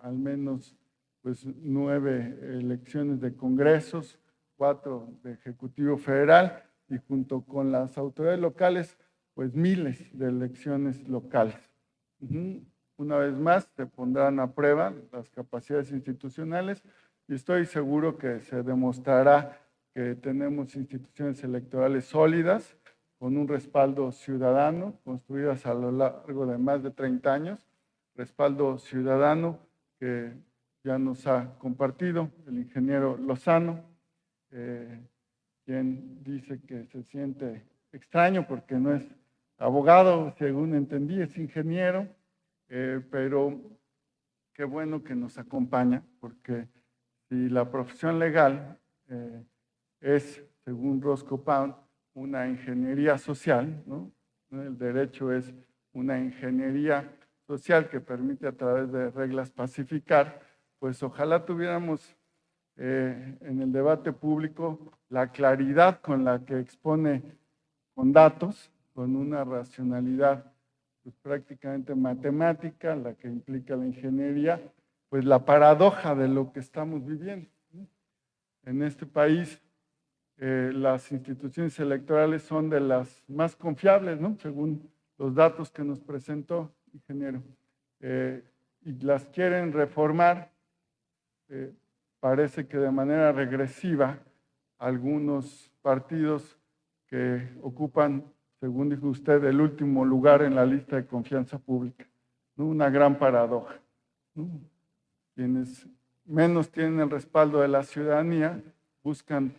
al menos pues 9 elecciones de congresos, 4 de Ejecutivo Federal, y junto con las autoridades locales, pues miles de elecciones locales. Una vez más, se pondrán a prueba las capacidades institucionales, y estoy seguro que se demostrará que tenemos instituciones electorales sólidas, con un respaldo ciudadano, construidas a lo largo de más de 30 años, respaldo ciudadano que ya nos ha compartido el ingeniero Lozano, quien dice que se siente extraño porque no es abogado, según entendí, es ingeniero, pero qué bueno que nos acompaña, porque si la profesión legal es, según Roscoe Pound, una ingeniería social, ¿no? El derecho es una ingeniería social que permite a través de reglas pacificar, pues ojalá tuviéramos en el debate público la claridad con la que expone con datos, con una racionalidad pues, prácticamente matemática, la que implica la ingeniería, pues la paradoja de lo que estamos viviendo. En este país, las instituciones electorales son de las más confiables, ¿no?, según los datos que nos presentó, ingeniero, y las quieren reformar. Parece que de manera regresiva algunos partidos que ocupan, según dijo usted, el último lugar en la lista de confianza pública, ¿no? Una gran paradoja, ¿no? Quienes menos tienen el respaldo de la ciudadanía buscan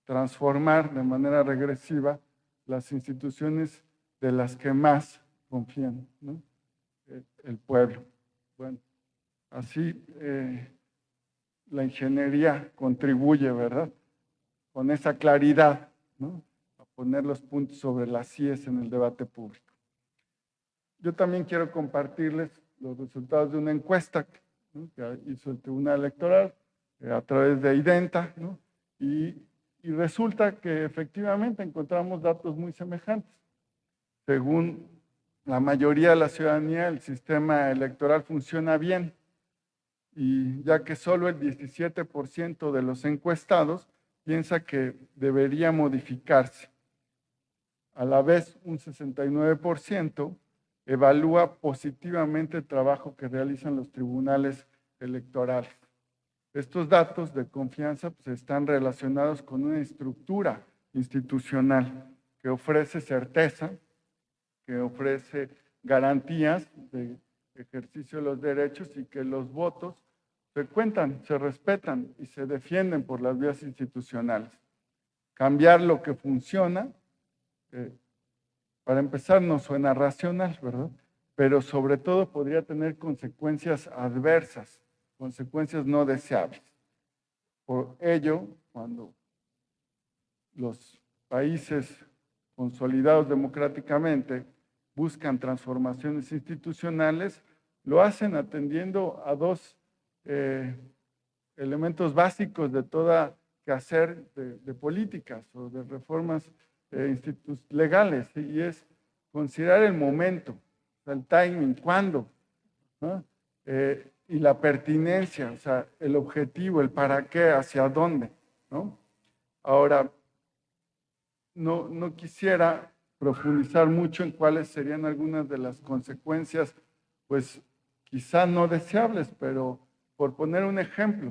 transformar de manera regresiva las instituciones de las que más confían, ¿no? El pueblo. Bueno, así la ingeniería contribuye, ¿verdad? Con esa claridad, ¿no? A poner los puntos sobre las IES en el debate público. Yo también quiero compartirles los resultados de una encuesta, ¿no?, que hizo el Tribunal Electoral a través de Identa, ¿no? Y resulta que efectivamente encontramos datos muy semejantes. Según la mayoría de la ciudadanía, el sistema electoral funciona bien, y ya que solo el 17% de los encuestados piensa que debería modificarse. A la vez, un 69% evalúa positivamente el trabajo que realizan los tribunales electorales. Estos datos de confianza pues, están relacionados con una estructura institucional que ofrece certeza, que ofrece garantías de ejercicio de los derechos y que los votos se cuentan, se respetan y se defienden por las vías institucionales. Cambiar lo que funciona, para empezar, no suena racional, ¿verdad? Pero sobre todo podría tener consecuencias adversas, consecuencias no deseables. Por ello, cuando los países consolidados democráticamente buscan transformaciones institucionales, lo hacen atendiendo a dos elementos básicos de toda quehacer de políticas o de reformas legales, y es considerar el momento, el timing, cuándo, ¿no? Y la pertinencia, o sea, el objetivo, el para qué, hacia dónde, ¿no? Ahora, no quisiera profundizar mucho en cuáles serían algunas de las consecuencias, pues quizá no deseables, pero por poner un ejemplo,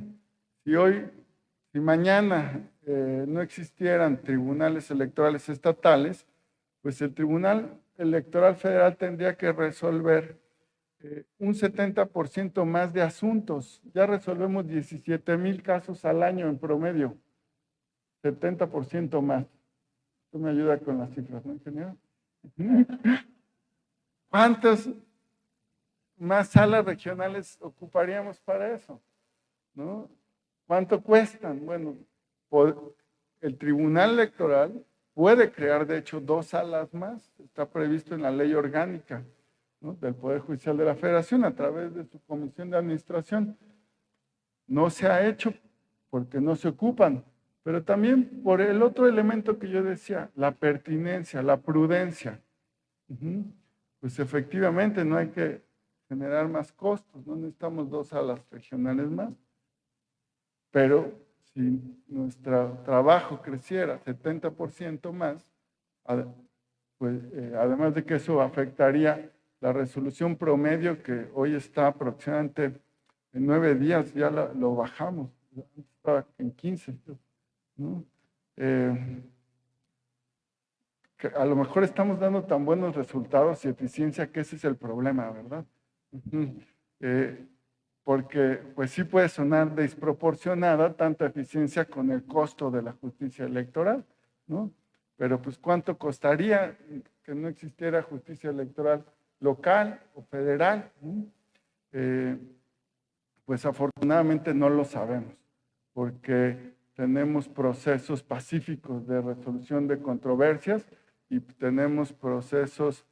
si mañana no existieran tribunales electorales estatales, pues el Tribunal Electoral Federal tendría que resolver un 70% más de asuntos. Ya resolvemos 17,000 casos al año en promedio, 70% más. Tú me ayuda con las cifras, ¿no, ingeniero? ¿Cuántas más salas regionales ocuparíamos para eso? ¿No? ¿Cuánto cuestan? Bueno, el Tribunal Electoral puede crear, de hecho, 2 salas más. Está previsto en la ley orgánica, ¿no?, del Poder Judicial de la Federación a través de su Comisión de Administración. No se ha hecho porque no se ocupan, pero también por el otro elemento que yo decía, la pertinencia, la prudencia. Pues efectivamente no hay que generar más costos, no necesitamos 2 salas regionales más, pero si nuestro trabajo creciera 70% más, pues además de que eso afectaría la resolución promedio, que hoy está aproximadamente en 9 días, ya lo bajamos, estaba en 15, ¿no? Que a lo mejor estamos dando tan buenos resultados y eficiencia que ese es el problema, ¿verdad? Porque pues sí puede sonar desproporcionada tanta eficiencia con el costo de la justicia electoral, ¿no? Pero pues ¿cuánto costaría que no existiera justicia electoral local o federal? Pues afortunadamente no lo sabemos, porque tenemos procesos pacíficos de resolución de controversias y tenemos procesos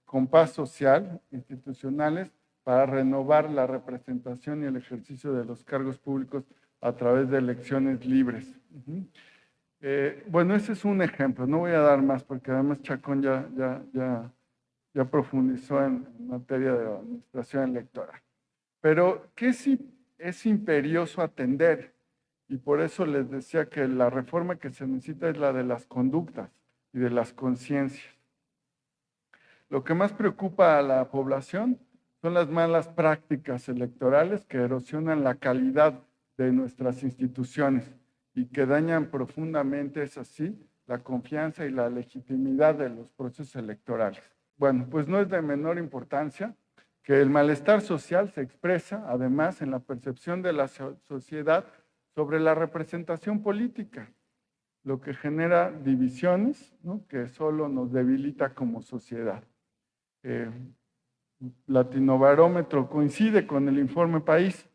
con paz social, institucionales, para renovar la representación y el ejercicio de los cargos públicos a través de elecciones libres. Bueno, ese es un ejemplo, no voy a dar más porque además Chacón ya profundizó en materia de administración electoral. Pero, ¿qué sí es imperioso atender? Y por eso les decía que la reforma que se necesita es la de las conductas y de las conciencias. Lo que más preocupa a la población son las malas prácticas electorales que erosionan la calidad de nuestras instituciones y que dañan profundamente, es así, la confianza y la legitimidad de los procesos electorales. Bueno, pues no es de menor importancia que el malestar social se expresa, además, en la percepción de la sociedad sobre la representación política, lo que genera divisiones, ¿no?, que solo nos debilita como sociedad. Latinobarómetro coincide con el informe País.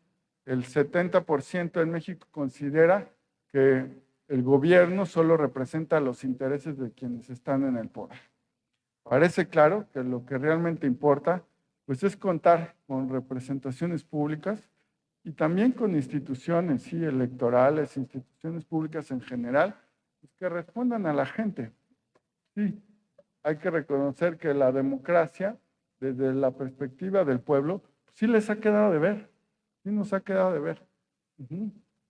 El 70% en México considera que el gobierno solo representa los intereses de quienes están en el poder. Parece claro que lo que realmente importa, pues, es contar con representaciones públicas y también con instituciones, sí, electorales, instituciones públicas en general, pues, que respondan a la gente. Sí, hay que reconocer que la democracia, desde la perspectiva del pueblo, sí les ha quedado de ver, sí nos ha quedado de ver.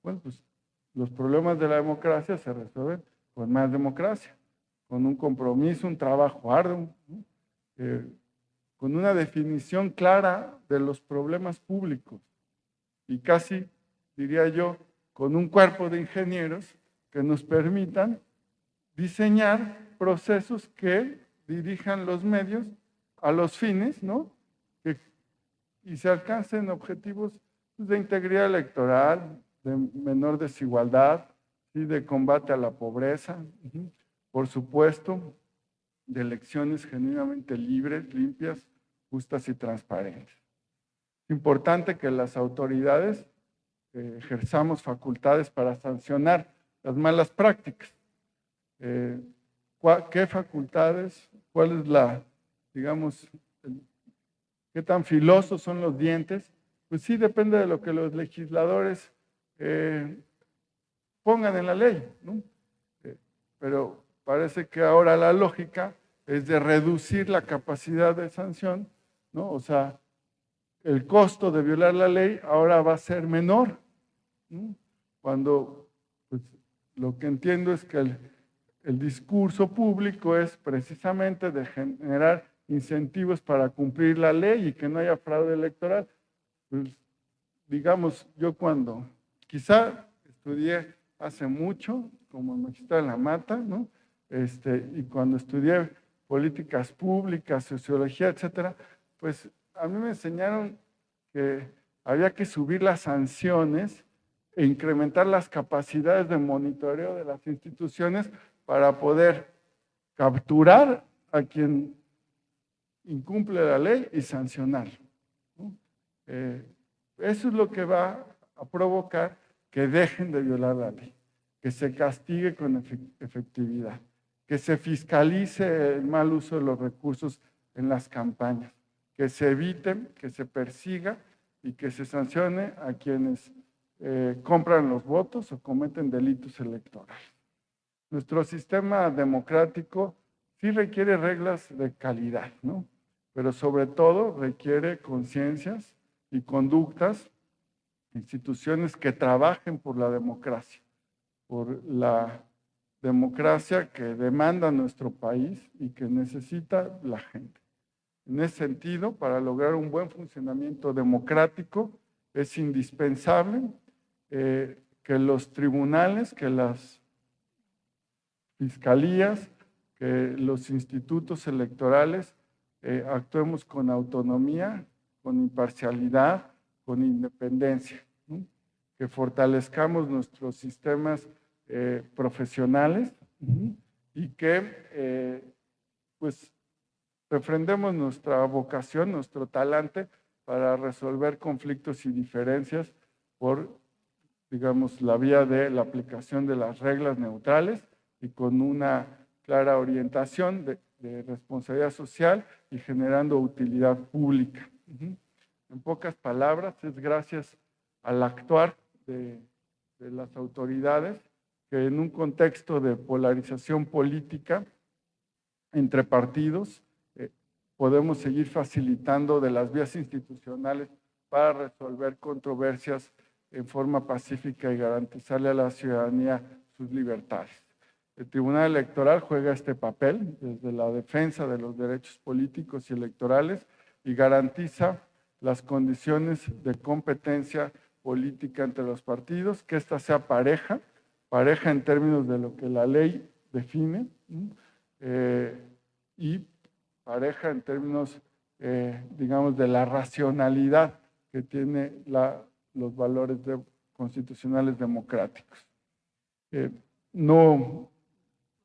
Bueno, pues los problemas de la democracia se resuelven con más democracia, con un compromiso, un trabajo arduo, ¿no? Con una definición clara de los problemas públicos y casi, diría yo, con un cuerpo de ingenieros que nos permitan diseñar procesos que dirijan los medios a los fines, ¿no?, y se alcancen objetivos de integridad electoral, de menor desigualdad, ¿sí?, de combate a la pobreza, por supuesto, de elecciones genuinamente libres, limpias, justas y transparentes. Es importante que las autoridades ejerzamos facultades para sancionar las malas prácticas. ¿Qué facultades? ¿Cuál es la, digamos, qué tan filosos son los dientes? Pues sí, depende de lo que los legisladores pongan en la ley, ¿no? Pero parece que ahora la lógica es de reducir la capacidad de sanción, ¿no? O sea, el costo de violar la ley ahora va a ser menor, ¿no? Cuando, pues, lo que entiendo es que el discurso público es precisamente de generar incentivos para cumplir la ley y que no haya fraude electoral. Pues, digamos, yo cuando quizá estudié hace mucho, como magistrado en la Mata, ¿no?, y cuando estudié políticas públicas, sociología, etcétera, pues a mí me enseñaron que había que subir las sanciones e incrementar las capacidades de monitoreo de las instituciones para poder capturar a quien incumple la ley y sancionarlo, ¿no? Eso es lo que va a provocar que dejen de violar la ley, que se castigue con efectividad, que se fiscalice el mal uso de los recursos en las campañas, que se evite, que se persiga y que se sancione a quienes compran los votos o cometen delitos electorales. Nuestro sistema democrático sí requiere reglas de calidad, ¿no?, pero sobre todo requiere conciencias y conductas, instituciones que trabajen por la democracia que demanda nuestro país y que necesita la gente. En ese sentido, para lograr un buen funcionamiento democrático, es indispensable que los tribunales, que las fiscalías, que los institutos electorales actuemos con autonomía, con imparcialidad, con independencia, ¿no?, que fortalezcamos nuestros sistemas profesionales y que pues refrendemos nuestra vocación, nuestro talante para resolver conflictos y diferencias por, digamos, la vía de la aplicación de las reglas neutrales y con una clara orientación de responsabilidad social y generando utilidad pública. En pocas palabras, es gracias al actuar de las autoridades que en un contexto de polarización política entre partidos podemos seguir facilitando de las vías institucionales para resolver controversias en forma pacífica y garantizarle a la ciudadanía sus libertades. El Tribunal Electoral juega este papel desde la defensa de los derechos políticos y electorales y garantiza las condiciones de competencia política entre los partidos, que ésta sea pareja pareja en términos de lo que la ley define, y pareja en términos, digamos, de la racionalidad que tiene los valores constitucionales democráticos. No,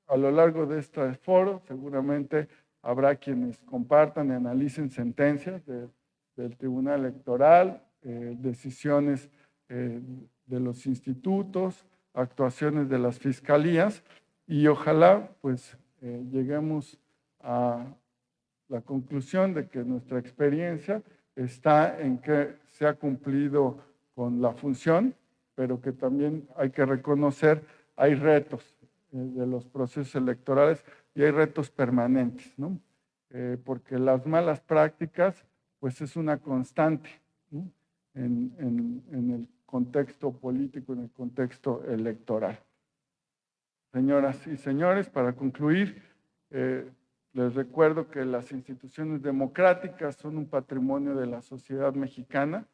a lo largo de este foro seguramente habrá quienes compartan y analicen sentencias del Tribunal Electoral, decisiones de los institutos, actuaciones de las fiscalías, y ojalá pues lleguemos a la conclusión de que nuestra experiencia está en que se ha cumplido con la función, pero que también hay que reconocer hay retos de los procesos electorales y hay retos permanentes, ¿no? Porque las malas prácticas pues es una constante, ¿no? en el contexto político, en el contexto electoral. Señoras y señores, para concluir, les recuerdo que las instituciones democráticas son un patrimonio de la sociedad mexicana.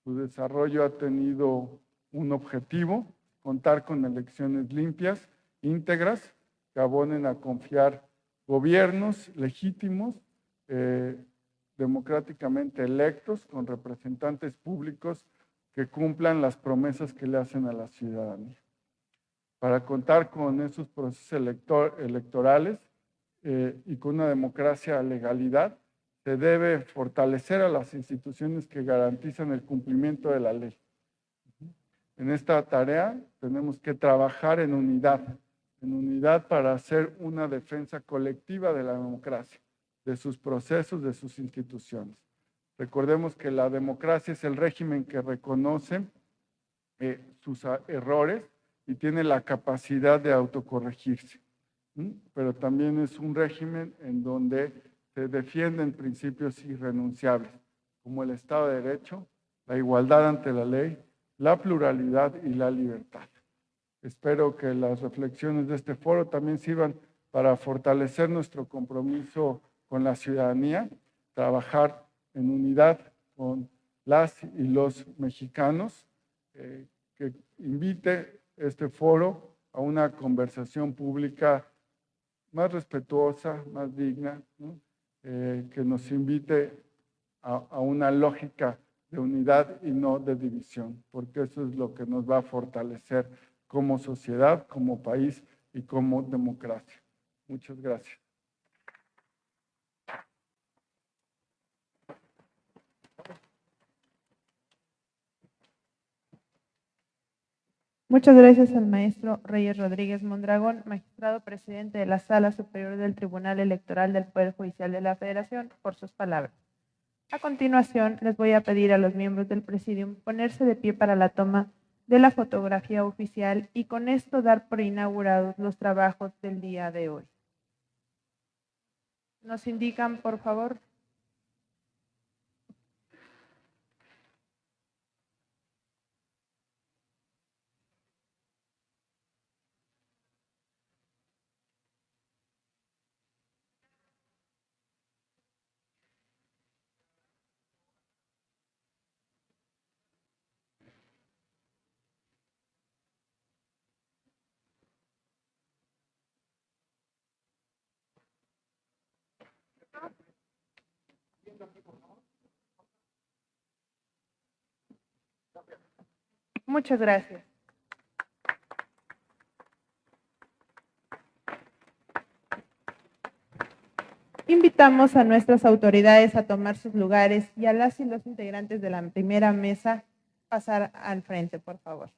Su desarrollo ha tenido un objetivo: contar con elecciones limpias, íntegras, que abonen a confiar gobiernos legítimos, democráticamente electos, con representantes públicos que cumplan las promesas que le hacen a la ciudadanía. Para contar con esos procesos electorales y con una democracia a legalidad, se debe fortalecer a las instituciones que garantizan el cumplimiento de la ley. En esta tarea tenemos que trabajar en unidad para hacer una defensa colectiva de la democracia, de sus procesos, de sus instituciones. Recordemos que la democracia es el régimen que reconoce sus errores y tiene la capacidad de autocorregirse. Pero también es un régimen en donde se defienden principios irrenunciables, como el Estado de Derecho, la igualdad ante la ley, la pluralidad y la libertad. Espero que las reflexiones de este foro también sirvan para fortalecer nuestro compromiso con la ciudadanía, trabajar en unidad con las y los mexicanos, que invite este foro a una conversación pública más respetuosa, más digna, ¿no? Que nos invite a una lógica de unidad y no de división, porque eso es lo que nos va a fortalecer como sociedad, como país y como democracia. Muchas gracias. Muchas gracias al maestro Reyes Rodríguez Mondragón, magistrado presidente de la Sala Superior del Tribunal Electoral del Poder Judicial de la Federación, por sus palabras. A continuación, les voy a pedir a los miembros del Presidium ponerse de pie para la toma de la fotografía oficial y con esto dar por inaugurados los trabajos del día de hoy. ¿Nos indican, por favor? Muchas gracias. Invitamos a nuestras autoridades a tomar sus lugares y a las y los integrantes de la primera mesa pasar al frente, por favor.